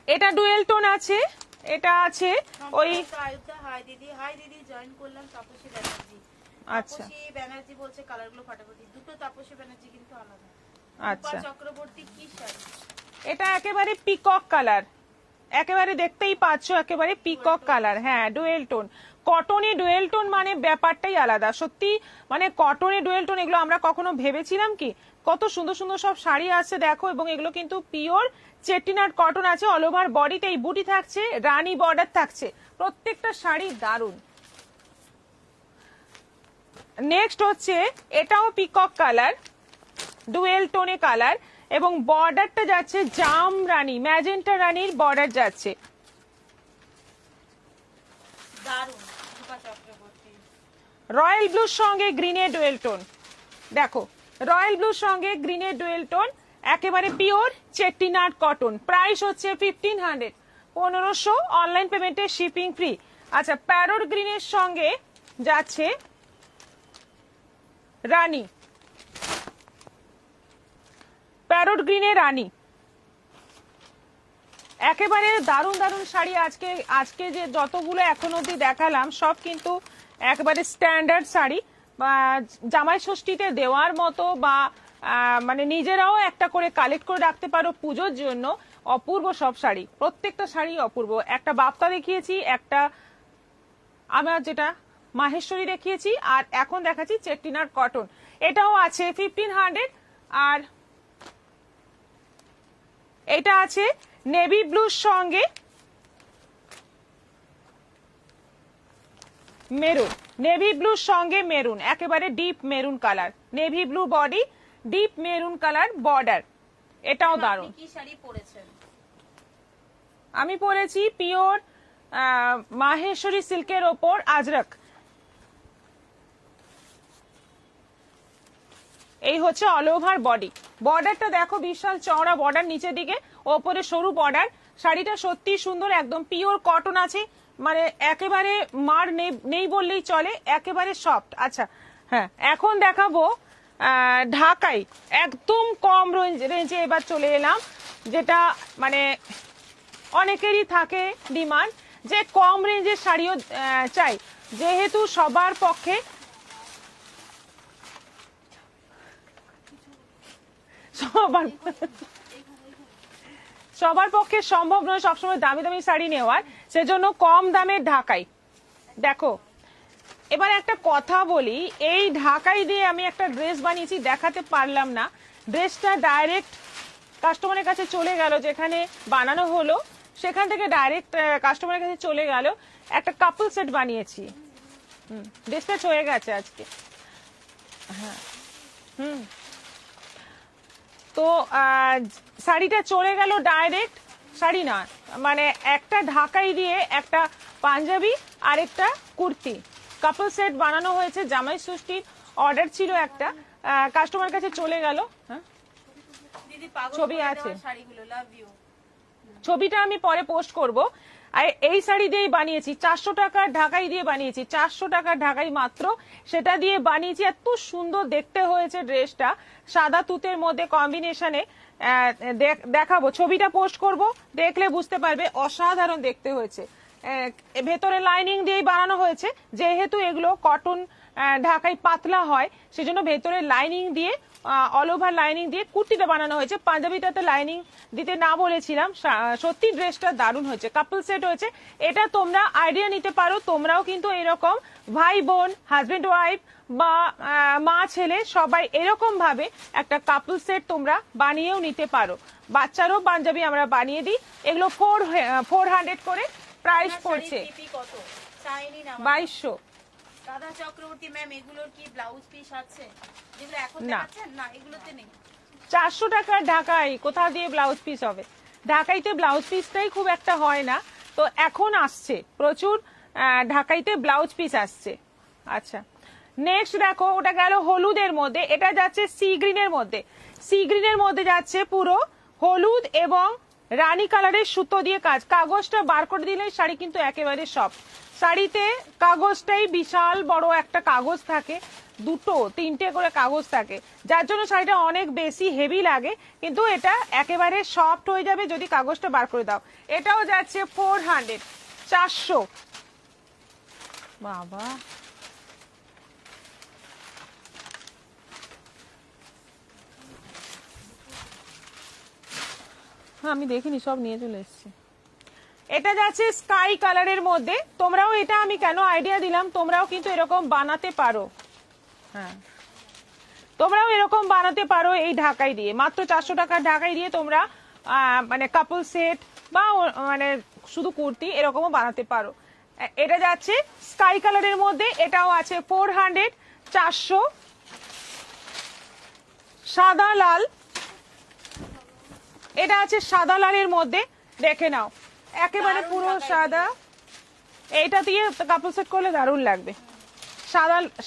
Speaker 1: এটা ডুয়েল টোন আছে, এটা আছে ওই
Speaker 2: হাই দিদি, হাই দিদি, জয়েন করলাম। তাপসী ব্যানার্জি,
Speaker 1: আচ্ছা
Speaker 2: তাপসী ব্যানার্জি বলছে কালারগুলো ফাটাফাটি, দুটো তাপসী ব্যানার্জি কিন্তু আলাদা।
Speaker 1: আচ্ছা,
Speaker 2: চক্রবর্তী, কি শাড়ি
Speaker 1: এটা একেবারে পিকক কালার, একেবারে দেখতেই পাচ্ছ, একেবারে পিকক কালার। হ্যাঁ, ডুয়েল টোন, কটনে ডুয়েল টোন মানে ব্যাপারটাই আলাদা, সত্যি মানে কটনে ডুয়েল টোন এগুলো আমরা কখনো ভেবেছিলাম কি? কত সুন্দর সুন্দর সব শাড়ি আছে দেখো, এবং এগুলো কিন্তু পিওর চেটিনাট কটন আছে। অল ওভার বডিতে এই বুটি থাকছে, রানী বর্ডার থাকছে, প্রত্যেকটা শাড়ি দারুণ। নেক্সট হচ্ছে এটাও পিকক কালার, ডুয়েল টোনে কালার, এবং বর্ডারটা যাচ্ছে জাম রানী, ম্যাজেন্টা রানীর বর্ডার যাচ্ছে,
Speaker 2: দারুণ। চক্রবর্তী,
Speaker 1: রয়্যাল ব্লুর সঙ্গে গ্রিনের ডুয়েল টোন, দেখো রয়্যাল ব্লুর সঙ্গে গ্রিনের ডুয়েল টোন, একেবারে পিওর চেট্টিনাড কটন, প্রাইস হচ্ছে 1500, 1500, অনলাইন পেমেন্টে শিপিং ফ্রি। আচ্ছা, প্যারোট গ্রিনের সঙ্গে যাচ্ছে রানী, প্যারোট গ্রিনে রানী, একেবারে দারুণ দারুণ শাড়ি। আজকে যে যতগুলো এখন অবধি দেখালাম সব কিন্তু একেবারে স্ট্যান্ডার্ড শাড়ি, বা জামাই ষষ্ঠীতে দেওয়ার মতো, বা মানে নিজেরাও একটা করে কালেক্ট করে রাখতে পারো পুজোর জন্য। অপূর্ব সব শাড়ি, প্রত্যেকটা শাড়ি অপূর্ব। একটা বাপ্তা দেখিয়েছি, একটা আমার যেটা মাহেশ্বরী দেখিয়েছি, আর এখন দেখাচ্ছি চেট্টিনাড কটন, এটাও আছে 1500। আর এটা আছে নেভি ব্লুর সঙ্গে মেরুন, নেভি ব্লুর সঙ্গে মেরুন, একেবারে deep maroon colour, navy blue body, deep maroon colour border, এটাও দারুণ।
Speaker 2: কি শাড়ি পরেছেন?
Speaker 1: আমি পরেছি পিওর মাহেশ্বরী সিল্কের ওপর আজরক। এই হচ্ছে অল ওভার বডি, বর্ডারটা দেখো বিশাল চওড়া বর্ডার, নিচের দিকে ওপরে সরু বর্ডার। শাড়িটা সত্যি সুন্দর, একদম পিওর কটন আছে, মানে একেবারে মার নেই বললেই চলে, একেবারে সফট। আচ্ছা হ্যাঁ, এখন দেখাবো ঢাকাই, একদম কম রেঞ্জে এবার চলে এলাম, যেটা মানে অনেকেরই থাকে ডিমান্ড যে কম রেঞ্জের শাড়িও চাই, যেহেতু সবার পক্ষে সবার পক্ষে সম্ভব নয় সবসময় দামি দামি শাড়ি নেওয়ার, সেজন্য কম দামের ঢাকাই। দেখো এবার একটা কথা বলি, এই ঢাকাই দিয়ে আমি একটা ড্রেস বানিয়েছি, দেখাতে পারলাম না, ড্রেসটা ডাইরেক্ট কাস্টমারের কাছে চলে গেল, যেখানে বানানো হলো সেখান থেকে ডাইরেক্ট কাস্টমারের কাছে চলে গেল। একটা কাপল সেট বানিয়েছি, ড্রেসটা হয়ে গেছে আজকে। হ্যাঁ তো শাড়িটা চলে গেল ডাইরেক্ট, শাড়ি না মানে একটা ঢাকাই দিয়ে একটা পাঞ্জাবি আর একটা কুর্তি কাপল সেট বানানো হয়েছে, জামাই ষষ্ঠীর অর্ডার ছিল একটা, কাস্টমার কাছে চলে গেল। হ্যাঁ ছবি আছে, ছবিটা আমি পরে পোস্ট করব। আর এই শাড়ি দিয়েই বানিয়েছি, 400 টাকার ঢাকাই দিয়ে বানিয়েছি, 400 টাকার ঢাকাই মাত্র, সেটা দিয়ে বানিয়েছি। এত সুন্দর দেখতে হয়েছে ড্রেসটা, সাদা তুতের মধ্যে কম্বিনেশনে। দেখাবো, ছবিটা পোস্ট করব, দেখলে বুঝতে পারবে, অসাধারণ দেখতে হয়েছে। ভেতরে লাইনিং দিয়েই বানানো হয়েছে, যেহেতু এগুলো কটন ঢাকাই পাতলা হয়, সেজন্য ভেতরে লাইনিং দিয়ে, অল ওভার লাইনিং দিয়ে কুর্তিটা বানানো হয়েছে। পাঞ্জাবিটাতে লাইনিং দিতে না বলেছিলাম। সত্যি ড্রেসটা দারুণ হয়েছে, কাপল সেট হয়েছে। এটা তোমরা আইডিয়া নিতে পারো, তোমরাও কিন্তু এরকম ভাই বোন, হাজবেন্ড ওয়াইফ বা মা ছেলে সবাই এরকম ভাবে একটা কাপল সেট তোমরা বানিয়েও নিতে পারো। বাচ্চারও পাঞ্জাবি আমরা বানিয়ে দিই। এগুলো 400 করে প্রাইস পড়ছে, 2200।
Speaker 2: রাধা চক্রবর্তী ম্যাম, এগুলোর কি ব্লাউজ পিস আছে? যেগুলো এখন দেখাচ্ছেন না, এগুলোতে নেই।
Speaker 1: 400 টাকার ঢাকাই কোথা দিয়ে ব্লাউজ পিস হবে? ঢাকাইতে ব্লাউজ পিসটাই খুব একটা হয় না, তো এখন আসছে প্রচুর ঢাকাইতে ব্লাউজ পিস আসছে। আচ্ছা নেক্সট দেখো, ওটা গেল হলুদের মধ্যে, এটা যাচ্ছে সি গ্রিনের মধ্যে, সি গ্রিনের মধ্যে যাচ্ছে পুরো হলুদ এবং রানী কালারের সুতো দিয়ে কাজ। কাগজটা বার করে দিলে শাড়ি কিন্তু একেবারে সফট। শাড়িতে কাগজটাই বিশাল বড় একটা কাগজ থাকে, 2-3টে করে কাগজ থাকে, যার জন্য শাড়িটা অনেক বেশি হেভি লাগে, কিন্তু এটা একেবারে সফট হয়ে যাবে যদি কাগজটা বার করে দাও। এটাও যাচ্ছে 400, 400। বাবা হ্যাঁ, আমি দেখিনি, সব নিয়ে চলে এসেছি। এটা যাচ্ছে স্কাই কালারের মধ্যে, তোমরাও, এটা আমি কেন আইডিয়া দিলাম, তোমরাও কিন্তু এরকম বানাতে পারো। হ্যাঁ তোমরাও এরকম বানাতে পারো এই ঢাকাই দিয়ে, মাত্র 400 টাকার ঢাকাই দিয়ে তোমরা মানে কাপল সেট বা মানে শুধু কুর্তি এরকমও বানাতে পারো। এটা যাচ্ছে স্কাই কালারের মধ্যে, এটাও আছে 400, 400। সাদা লাল, এটা আছে সাদা লালের মধ্যে, দেখে নাও একেবারে পুরো সাদা, এইটা দিয়ে কাপল সেট করলে দারুণ লাগবে।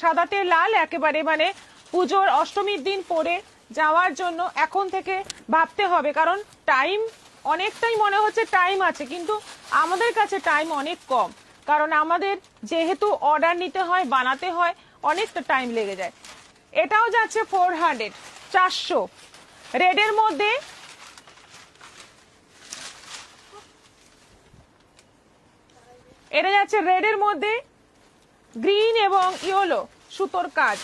Speaker 1: সাদাতে লাল, একেবারে মানে পুজোর অষ্টমীর দিন পরে যাওয়ার জন্য এখন থেকে ভাবতে হবে, কারণ টাইম অনেকটাই মনে হচ্ছে টাইম আছে, কিন্তু আমাদের কাছে টাইম অনেক কম, কারণ আমাদের যেহেতু অর্ডার নিতে হয়, বানাতে হয়, অনেকটা টাইম লেগে যায়। এটাও যাচ্ছে 400, 400 রেডের মধ্যে। এটা যাচ্ছে রেডের মধ্যে গ্রিন এবং ইয়েলো সুতোর কাজ,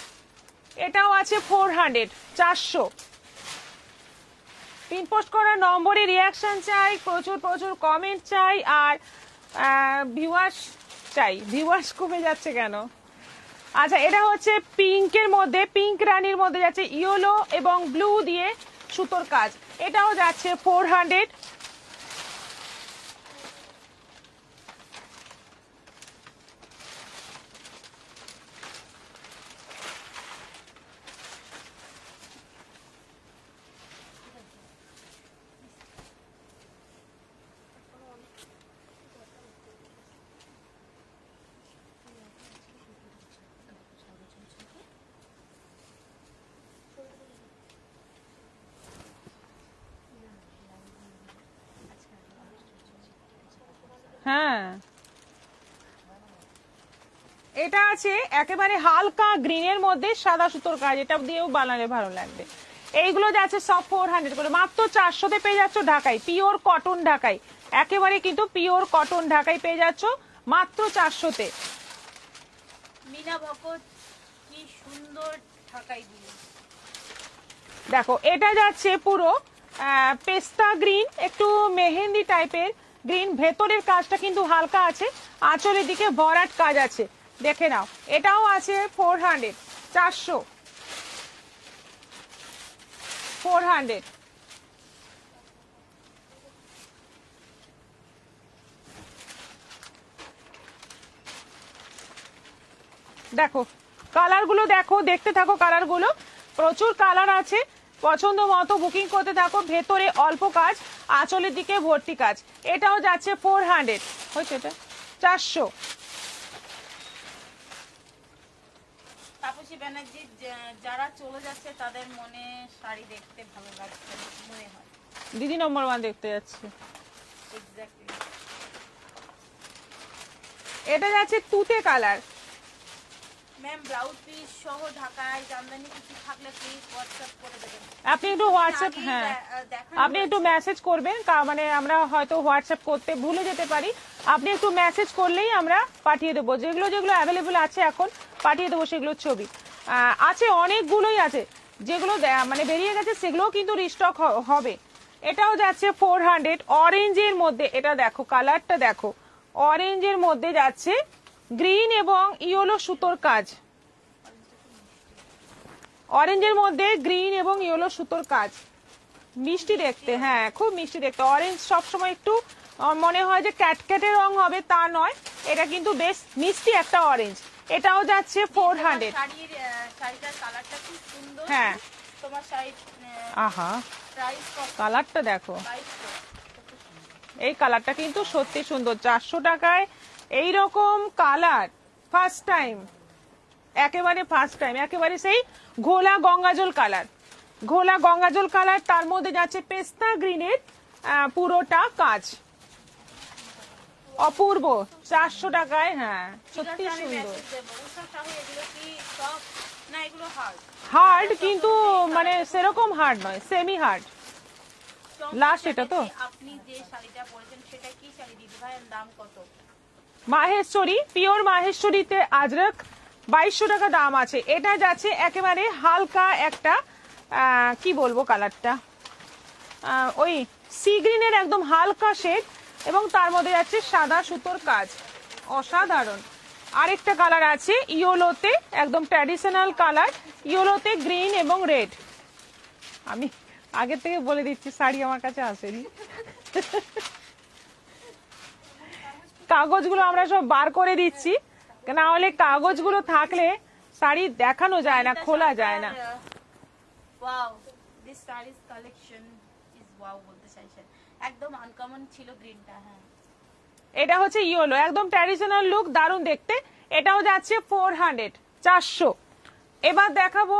Speaker 1: এটাও আছে 400, 400। পিন পোস্ট করার নম্বরে রিয়াকশন চাই, প্রচুর প্রচুর কমেন্ট চাই, আর ভিউয়ার্স চাই। ভিউয়ার্স কমে যাচ্ছে কেন? আচ্ছা, এটা হচ্ছে পিঙ্কের মধ্যে, পিঙ্ক রানির মধ্যে যাচ্ছে ইয়েলো এবং ব্লু দিয়ে সুতোর কাজ, এটাও যাচ্ছে 400। হ্যাঁ, এটা আছে একেবারে হালকা গ্রিনের মধ্যে সাদা সুতোর কাজ, এটা দিয়েও বানালে ভালো লাগবে। এইগুলো যাচ্ছে সব 400 করে, মাত্র 400-তে পেয়ে যাচ্ছ ঢাকাই, পিওর কটন ঢাকাই, একেবারে কিন্তু পিওর কটন ঢাকাই পেয়ে যাচ্ছ মাত্র 400-তে।
Speaker 2: মিনা ভকত কি সুন্দর ঢাকাই দিয়ে।
Speaker 1: দেখো, এটা যাচ্ছে পুরো পেস্তা গ্রিন, একটু মেহেন্দি টাইপের গ্রিন, ভেতরের কাজটা কিন্তু হালকা আছে, আঁচলের দিকে ভরাট কাজ আছে, দেখে নাও। এটাও আছে 400, 400, 400। দেখো কালারগুলো, দেখো দেখতে থাকো কালারগুলো, প্রচুর কালার আছে, পছন্দ মতো বুকিং করতে থাকো। ভেতরে অল্প কাজ, আঁচলের দিকে ভর্তি কাজ, এটাও যাচ্ছে 400, হয়েছে এটা 400।
Speaker 2: তাপসী ব্যানার্জি, যারা চলে যাচ্ছে তাদের মনে শাড়ি দেখতে ভালো লাগছে মনে হয়।
Speaker 1: দিদি নম্বর 1 দেখতে যাচ্ছে।
Speaker 2: এক্স্যাক্টলি।
Speaker 1: এটা যাচ্ছে তুতে কালার।
Speaker 2: ম্যাম, ব্লাউজ পিস সহ ঢাকায় জামদানি কিছু থাকলে প্লিজ হোয়াটসঅ্যাপ করে দেবেন।
Speaker 1: আপনি একটু হোয়াটসঅ্যাপ, হ্যাঁ আপনি একটু মেসেজ করবেন, মানে আমরা হয়তো হোয়াটসঅ্যাপ করতে ভুলে যেতে পারি, আপনি একটু মেসেজ করলেই আমরা পাঠিয়ে দেবো, যেগুলো যেগুলো অ্যাভেলেবল আছে এখন পাঠিয়ে দেবো সেগুলোর ছবি। আছে অনেকগুলোই আছে, যেগুলো মানে বেরিয়ে গেছে সেগুলোও কিন্তু রিস্টক হবে। এটাও যাচ্ছে 400, অরেঞ্জের মধ্যে, এটা দেখো কালারটা দেখো, অরেঞ্জের মধ্যে যাচ্ছে গ্রিন এবং ইয়েলো সুতোর কাজ, অরেঞ্জের মধ্যে গ্রিন এবং ইয়েলো সুতোর কাজ, মিষ্টি দেখতে, হ্যাঁ খুব মিষ্টি দেখতে। অরেঞ্জ সবসময় একটু মনে হয় যে ক্যাটক্যাটের রং হবে, তা নয়, এটা কিন্তু বেশ মিষ্টি একটা অরেঞ্জ। এটাও যাচ্ছে 400।
Speaker 2: শাড়িটার কালারটা খুব সুন্দর।
Speaker 1: হ্যাঁ,
Speaker 2: তোমার শাড়ি
Speaker 1: আহা
Speaker 2: প্রাইস কত?
Speaker 1: কালারটা দেখো,
Speaker 2: প্রাইস কত?
Speaker 1: এই কালারটা কিন্তু সত্যি সুন্দর। 400 টাকায় এইরকম কালার ফার্স্ট টাইম, একেবারে ফার্স্ট টাইম, একেবারে সেই ঘোলা গঙ্গাজল কালার, ঘোলা গঙ্গাজল কালার, তার মধ্যে যাচ্ছে পেস্তা গ্রিনের পুরোটা কাজ, অপূর্ব। 400 টাকায়, হ্যাঁ সত্যি
Speaker 2: ঠিক আছে, আমি
Speaker 1: সুন্দর।
Speaker 2: মেসেজ দেবো। উষা সাহু, এগুলো কি সব না এগুলো হার্ড?
Speaker 1: হার্ড, কিন্তু মানে সেরকম হার্ড নয়, সেমি হার্ড। লাস্ট এটা তো
Speaker 2: আপনি যে শাড়িটা পরেছেন সেটা কি শাড়ি দিদি ভাই, দাম কত?
Speaker 1: মাহেশ্বরী, পিওর মাহেশ্বরীতে আজরক, 2200 টাকা দাম আছে। এটা যাচ্ছে একেবারে হালকা একটা কি বলবো কালারটা, ওই সি গ্রিনের একদম হালকা শেড, এবং তার মধ্যে যাচ্ছে সাদা সুতোর কাজ, অসাধারণ। আরেকটা কালার আছে ইয়েলোতে, একদম ট্র্যাডিশনাল কালার, ইয়েলোতে গ্রিন এবং রেড। আমি আগে থেকে বলে দিচ্ছি শাড়ি আমার কাছে আসেনি। কাগজগুলো আমরা সব বার করে দিচ্ছি, না হলে কাগজগুলো থাকলে শাড়ি দেখানো যায় না, খোলা যায় না।
Speaker 2: Wow, this saris collection is wow বলতে চাইছেন, একদম আনকমন ছিল গ্রিনটা। হ্যাঁ,
Speaker 1: এটা হচ্ছে ইয়েলো, একদম ট্র্যাডিশনাল লুক, দারুণ দেখতে। এটাও যাচ্ছে 400, 400। এবার দেখাবো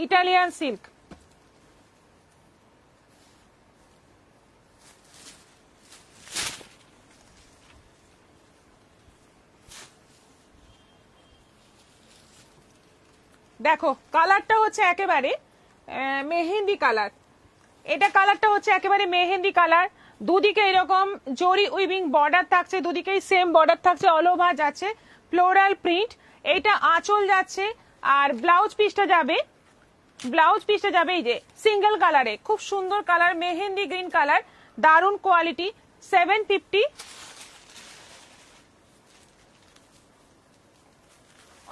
Speaker 1: ইটালিয়ান সিল্ক। দেখো কালারটা হচ্ছে একেবারে মেহেন্দি কালার। এটা কালারটা হচ্ছে একেবারে মেহেন্দি কালার। দুদিকে এরকম জরি উইভিং বর্ডার থাকছে, দুদিকেই সেম বর্ডার থাকছে, অল ওভার যাচ্ছে ফ্লোরাল প্রিন্ট। এইটা আঁচল যাচ্ছে, আর ব্লাউজ পিসটা যাবে এই যে সিঙ্গেল কালারে, খুব সুন্দর কালার, মেহেন্দি গ্রিন কালার, দারুন কোয়ালিটি। 750।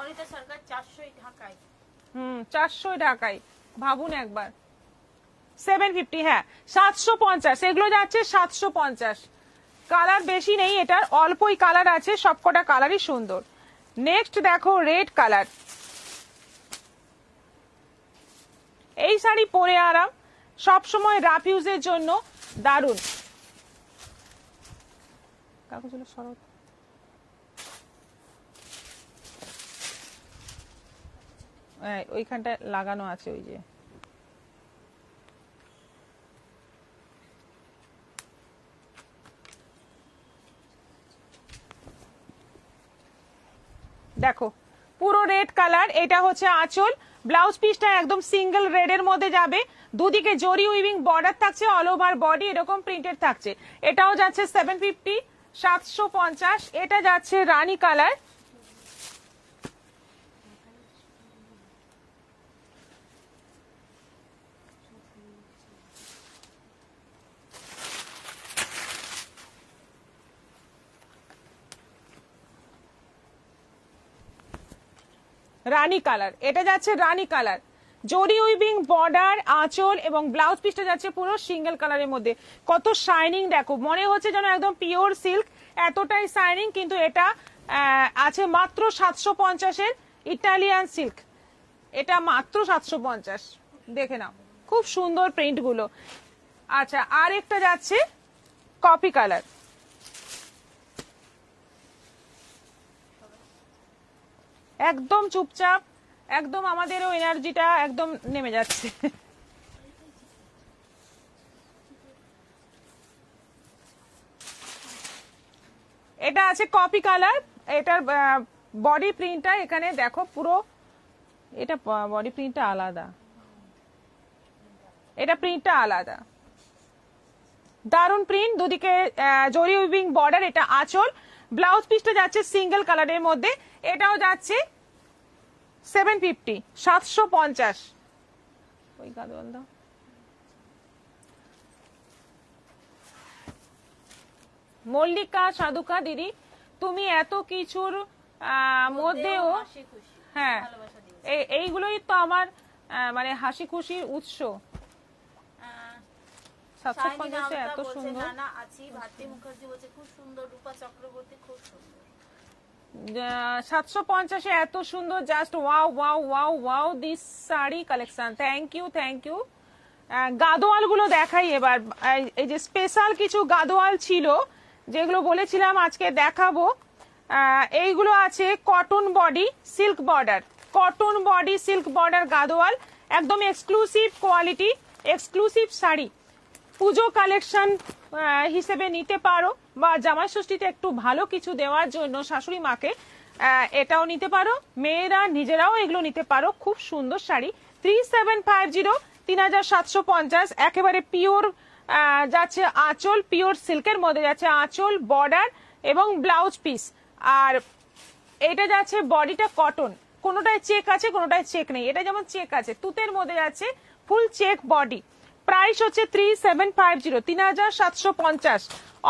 Speaker 2: অনিতা সরকার 400 ঢাকায়।
Speaker 1: 400 ঢাকায়, ভাবুন একবার। 750, হ্যাঁ 750, এগুলো যাচ্ছে 750। কালার বেশি নেই, এটার অল্পই কালার আছে, সবকটা কালারই সুন্দর। নেক্সট দেখো রেড কালার। এই শাড়ি পরে আরাম, সব সময় রাফ ইউজের জন্য দারুন। কাগজগুলো সরাও। ওইখানটায় লাগানো আছে ওই যে। দেখো পুরো রেড কালার, এটা হচ্ছে আঁচল, ব্লাউজ পিসটা একদম সিঙ্গেল রেডের মধ্যে যাবে, দুদিকে জরি উইভিং বর্ডার থাকছে, অল ওভার বডি এরকম প্রিন্টেড থাকছে। এটাও যাচ্ছে 750, 750। এটা যাচ্ছে রানী কালার, রানী কালার, এটা যাচ্ছে রানী কালার, জরি উইভিং বর্ডার, আঁচল এবং ব্লাউজ পিসটা যাচ্ছে পুরো সিঙ্গেল কালারের মধ্যে। কত শাইনিং দেখো, মনে হচ্ছে যেন একদম পিওর সিল্ক, এতটাই শাইনিং। কিন্তু এটা আছে মাত্র 750-এর ইটালিয়ান সিল্ক, এটা মাত্র 750, দেখে নাও খুব সুন্দর প্রিন্ট গুলো। আচ্ছা, আর একটা যাচ্ছে কপি কালার, একদম চুপচাপ, একদম আমাদেরও এনার্জিটা একদম নেমে যাচ্ছে। এটা আছে কপি কালার, এটার বডি প্রিন্টটা এখানে দেখো পুরো, এটা বডি প্রিন্টটা আলাদা, এটা প্রিন্টটা আলাদা, দারুন প্রিন্ট, দুদিকে জরি উইভিং বর্ডার, এটা আঁচল, ব্লাউজ পিসটা যাচ্ছে সিঙ্গেল কালারের মধ্যে, এটাও যাচ্ছে 750, 750। ওই গাদোয়াল দাও। মল্লিকা সাধুকা দিদি, তুমি এত কিছুর মধ্যেও,
Speaker 2: হাসি খুশি,
Speaker 1: হ্যাঁ
Speaker 2: ভালোবাসা দিয়েছে।
Speaker 1: এইগুলোই তো আমার মানে হাসি খুশির উৎস। 750 এত সুন্দর।
Speaker 2: নানা আছি, ভারতী মুখার্জি বলছে খুব সুন্দর, রূপা চক্রবর্তী খুব সুন্দর।
Speaker 1: 750 এত সুন্দর, just wow wow wow wow this sari collection. Thank you, thank you. Gadwal গুলো দেখাই এবার। এই যে স্পেশাল কিছু গাদোয়াল ছিল যেগুলো বলেছিলাম আজকে দেখাবো, এইগুলো আছে cotton body silk border, cotton body silk border Gadwal, একদম এক্সক্লুসিভ কোয়ালিটি, এক্সক্লুসিভ শাড়ি। পুজো কালেকশন হিসেবে নিতে পারো, বা জামাই ষষ্ঠীতে একটু ভালো কিছু দেওয়ার জন্য শাশুড়ি মাকে এটাও নিতে পারো, মেয়েরা নিজেরাও এগুলো নিতে পারো। খুব সুন্দর শাড়ি। 3750, 3750, একেবারে পিওর যাচ্ছে আঁচল, পিওর সিল্কের মধ্যে যাচ্ছে আঁচল, বর্ডার এবং ব্লাউজ পিস। আর এটা যাচ্ছে বডিটা কটন, কোনোটায় চেক আছে কোনোটায় চেক নেই, এটা যেমন চেক আছে, তুতের মধ্যে যাচ্ছে ফুল চেক বডি। প্রাইস হচ্ছে 3750, 3750।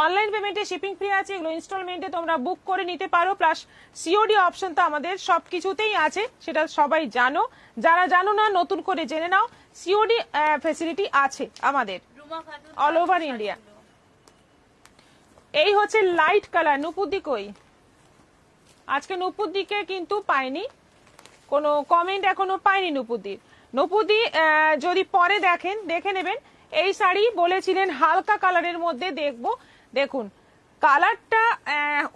Speaker 1: অনলাইন পেমেন্টে শিপিং ফ্রি আছে, এগুলো ইনস্টলমেন্টে তোমরা বুক করে নিতে পারো, প্লাস সিওডি অপশন তো আমাদের সবকিছুতেই আছে, সেটা সবাই জানো। যারা জানো না নতুন করে জেনে নাও, সিওডি ফ্যাসিলিটি আছে আমাদের অল ওভার ইন্ডিয়া। এই হচ্ছে লাইট কালার। নুপুদি কই? আজকে নুপুদিকে কিন্তু পাইনি, কোনো কমেন্ট এখনো পাইনি নুপুদির। নুপুদি যদি পরে দেখেন দেখে নেবেন। এই শাড়ি বলেছিলেন হালকা কালারের মধ্যে দেখবো। দেখুন কালারটা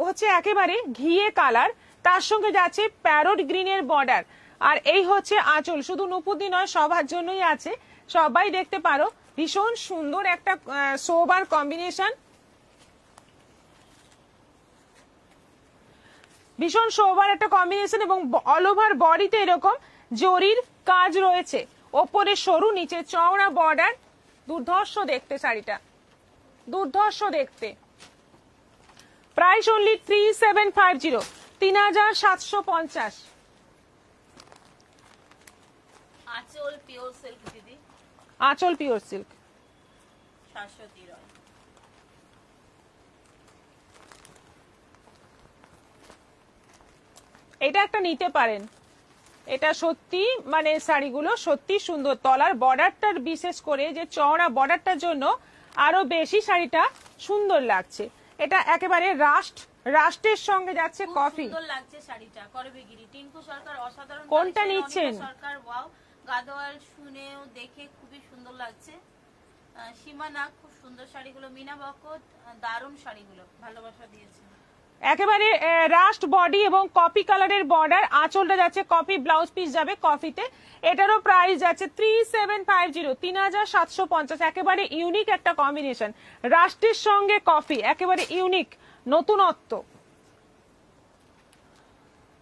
Speaker 1: হচ্ছে একেবারে ঘিয়ে কালার, তার সঙ্গে যাচ্ছে প্যারট গ্রিনের বর্ডার, আর এই হচ্ছে আঁচল। শুধু নুপুদি নয়, সবার জন্যই আছে, সবাই দেখতে পারো। ভীষণ সুন্দর একটা সোবার কম্বিনেশন, ভীষণ সোবার একটা কম্বিনেশন, এবং অল ওভার বডিতে এরকম জরির কাজ রয়েছে, ওপরে সরু নিচে চওড়া বর্ডার। দুর্ধর্ষ দেখতে শাড়িটা, দুর্ধর্ষ দেখতে। Price only 3750, 3750।
Speaker 2: আঁচল পিওর সিল্ক দিদি,
Speaker 1: আঁচল পিওর সিল্ক।
Speaker 2: শাশ্বতী রয়।
Speaker 1: এটা একটা নিতে পারেন, এটা সত্যি মানে শাড়িগুলো সত্যি সুন্দর। তলার বর্ডারটার বিশেষ করে যে চওড়া বর্ডারটার জন্য আরো বেশি শাড়িটা সুন্দর লাগছে। এটা একেবারে রাস্টের সঙ্গে যাচ্ছে
Speaker 2: খুব
Speaker 1: কফি।
Speaker 2: সুন্দর লাগছে শাড়িটা, করবেগিরি। টিঙ্কু সরকার অসাধারণ।
Speaker 1: কোনটা
Speaker 2: collection,
Speaker 1: নিচ্ছেন?
Speaker 2: অনিতা সরকার ওয়াও, গাদোয়াল শুনেও দেখে খুবই সুন্দর লাগছে। সীমা নাগ, খুব সুন্দর শাড়িগুলো। মিনা বকত, দারুণ শাড়িগুলো, ভালোবাসা দিয়েছে।
Speaker 1: একেবারে রাস্ট বডি এবং কপি কালারের বর্ডার, আঁচলটা যাচ্ছে কপি, ব্লাউজ পিস যাবে কফিতে। এটারও প্রাইস যাচ্ছে 3750, 3750। একেবারে ইউনিক একটা কম্বিনেশন, রাস্টের সঙ্গে কফি, একেবারে ইউনিক নতুনত্ব।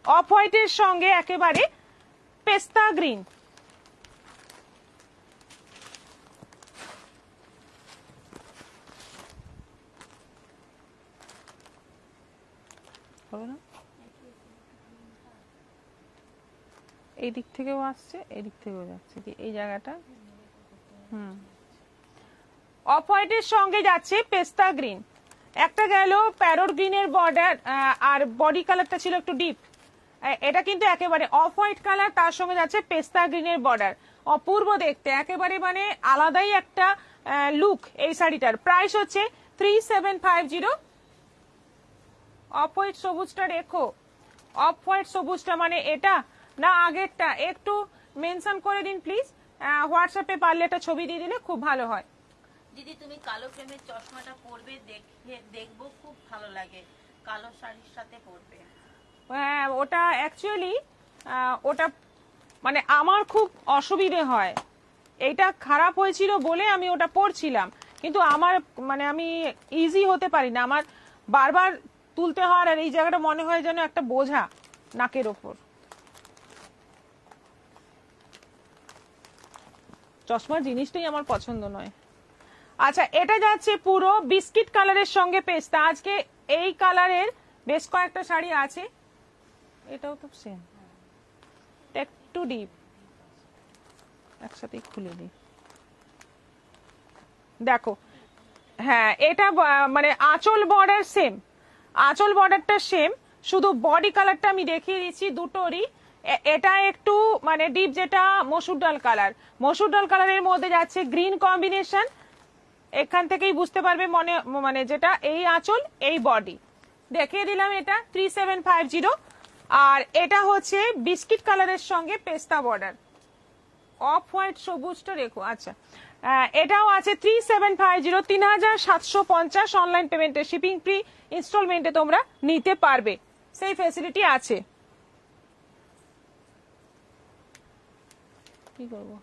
Speaker 1: অফ হোয়াইটের সঙ্গে একেবারে পেস্তা গ্রিন। হবে না, এই দিক থেকেও আসছে, এই দিক থেকেও যাচ্ছে, এই জায়গাটা। অফ হোয়াইটের সঙ্গে যাচ্ছে পেস্তা গ্রিন, একটা গেল প্যারট গ্রিনের বর্ডার, আর বডি কালারটা ছিল একটু ডিপ। এটা কিন্তু একেবারে অফ হোয়াইট কালার, তার সঙ্গে যাচ্ছে পেস্তা গ্রিনের বর্ডার। অপূর্ব দেখতে, একেবারে মানে আলাদাই একটা লুক এই শাড়িটার। প্রাইস হচ্ছে 3750। অফ হোয়াইট সবুজটা রেখো, অফ হোয়াইট সবুজটা মানে এটা না আগেরটা, একটু মেনশন করে দিন প্লিজ। হোয়াটসঅ্যাপে পারলে একটা ছবি দিয়ে দিলে খুব ভালো হয়।
Speaker 2: দিদি তুমি কালো ফ্রেমের চশমাটা পরবে, দেখবো, খুব ভালো লাগে, কালো শাড়ির সাথে পরবে।
Speaker 1: হ্যাঁ ওটা অ্যাকচুয়ালি ওটা মানে আমার খুব অসুবিধে হয়, এইটা খারাপ হয়েছিল বলে আমি ওটা পরছিলাম, কিন্তু আমার মানে আমি ইজি হতে পারি না, আমার বারবার তুলতে হয়, আর এই জায়গাটা মনে হয় যেন একটা বোঝা নাকের ওপর। চশমা জিনিসটাই আমার পছন্দ নয়। আচ্ছা এটা যাচ্ছে পুরো বিস্কিট কালারের সঙ্গে পেস্তা। আজকে এই কালারের বেশ কয়েকটা শাড়ি আছে, এটাও তো সেম, একটু ডিপ, একসাথে খুলে দিই। দেখো হ্যাঁ এটা মানে আঁচল বর্ডার সেম, আঁচল বর্ডারটা সেম, শুধু বডি কালারটা আমি দেখিয়ে দিচ্ছি দুটোরই। এটা একটু মানে ডিপ, যেটা মসুর ডাল কালার, মসুর ডাল কালারের মধ্যে যাচ্ছে গ্রিন কম্বিনেশন। এখান থেকেই বুঝতে পারবে মনে মানে যেটা এই আঁচল এই বডি দেখিয়ে দিলাম, এটা 3750। আর এটা হচ্ছে বিস্কিট কালারের সঙ্গে পেস্তা বর্ডার, অফ হোয়াইট সবুজটা রেখো। আচ্ছা এটাও আছে 3750, 3750। অনলাইন পেমেন্টে, শিপিং ফ্রি, ইনস্টলমেন্টে তোমরা নিতে পারবে, সেই ফেসিলিটি আছে। কি করবো,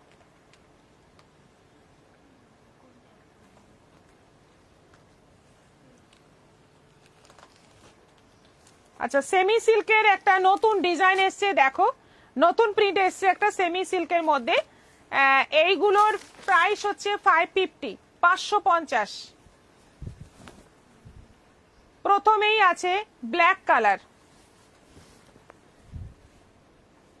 Speaker 1: আচ্ছা সেমি সিল্কের একটা নতুন ডিজাইন এসছে, দেখো নতুন প্রিন্ট এসছে একটা সেমি সিল্কের মধ্যে। এইগুলোর প্রাইস হচ্ছে 550, 550। প্রথমেই আছে ব্ল্যাক কালার,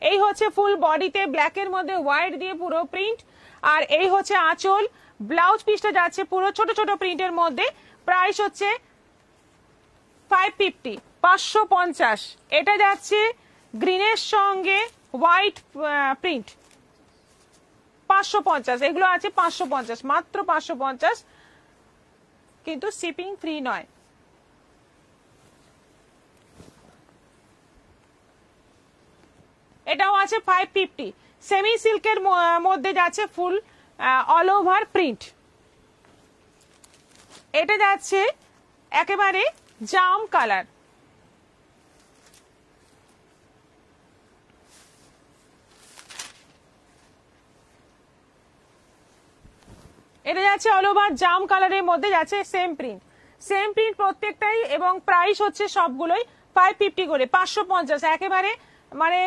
Speaker 1: এই হচ্ছে ফুল বডিতে ব্ল্যাকের মধ্যে হোয়াইট দিয়ে পুরো প্রিন্ট, আর এই হচ্ছে আঁচল। ব্লাউজ পিসটা যাচ্ছে পুরো ছোট ছোট প্রিন্টের মধ্যে। প্রাইস হচ্ছে 550, 550। এটা যাচ্ছে গ্রিনের সঙ্গে হোয়াইট প্রিন্ট, 550। এগুলো আছে 550, মাত্র 550, কিন্তু শিপিং ফ্রি নয়। এটাও আছে 550, সেমি সিল্কের মধ্যে যাচ্ছে ফুল অল ওভার প্রিন্ট, এটা যাচ্ছে একেবারে জাম কালার, এটা যাচ্ছে অল ওভার জাম কালারের মধ্যে যাচ্ছে সেম প্রিন্ট প্রত্যেকটাই, এবং প্রাইস হচ্ছে সবগুলোই 550 করে, 550 একেবারে। মানে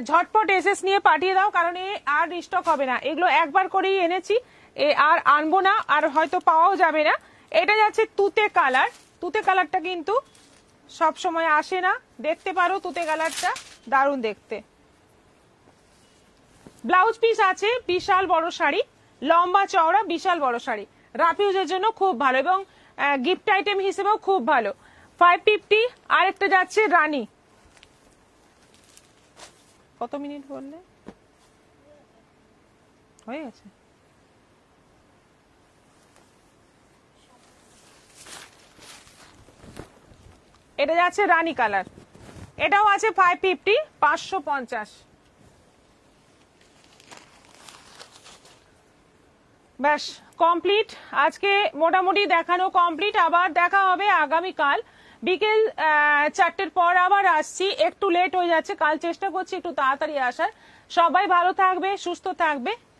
Speaker 1: ঝটপট এসএস নিয়ে পাঠিয়ে দাও, কারণ আর রিস্টক হবে না, এগুলো একবার করেই এনেছি, আর আনবো না, আর হয়তো পাওয়াও যাবে না। এটা যাচ্ছে তুতে কালার, তুতে কালারটা কিন্তু সব সময় আসে না, দেখতে পারো তুতে কালারটা দারুণ দেখতে। ব্লাউজ পিস আছে, বিশাল বড় শাড়ি, লম্বা চওড়া বিশাল বড় শাড়ি, রাফিউজের জন্য খুব ভালো এবং গিফট আইটেম হিসেবেও খুব ভালো। 550। আরেকটা যাচ্ছে রানী, কত মিনিট বললে হয়ে গেছে? এটা যাচ্ছে রানী কালার, এটাও আছে 550, 550। ব্যাস কমপ্লিট, আজকে মোটামুটি দেখানো কমপ্লিট। আবার দেখা হবে আগামীকাল বিকেল 4টের পর, আবার আসছি, একটু লেট হয়ে যাচ্ছে, কাল চেষ্টা করছি একটু তাড়াতাড়ি আসার। সবাই ভালো থাকবে, সুস্থ থাকবে।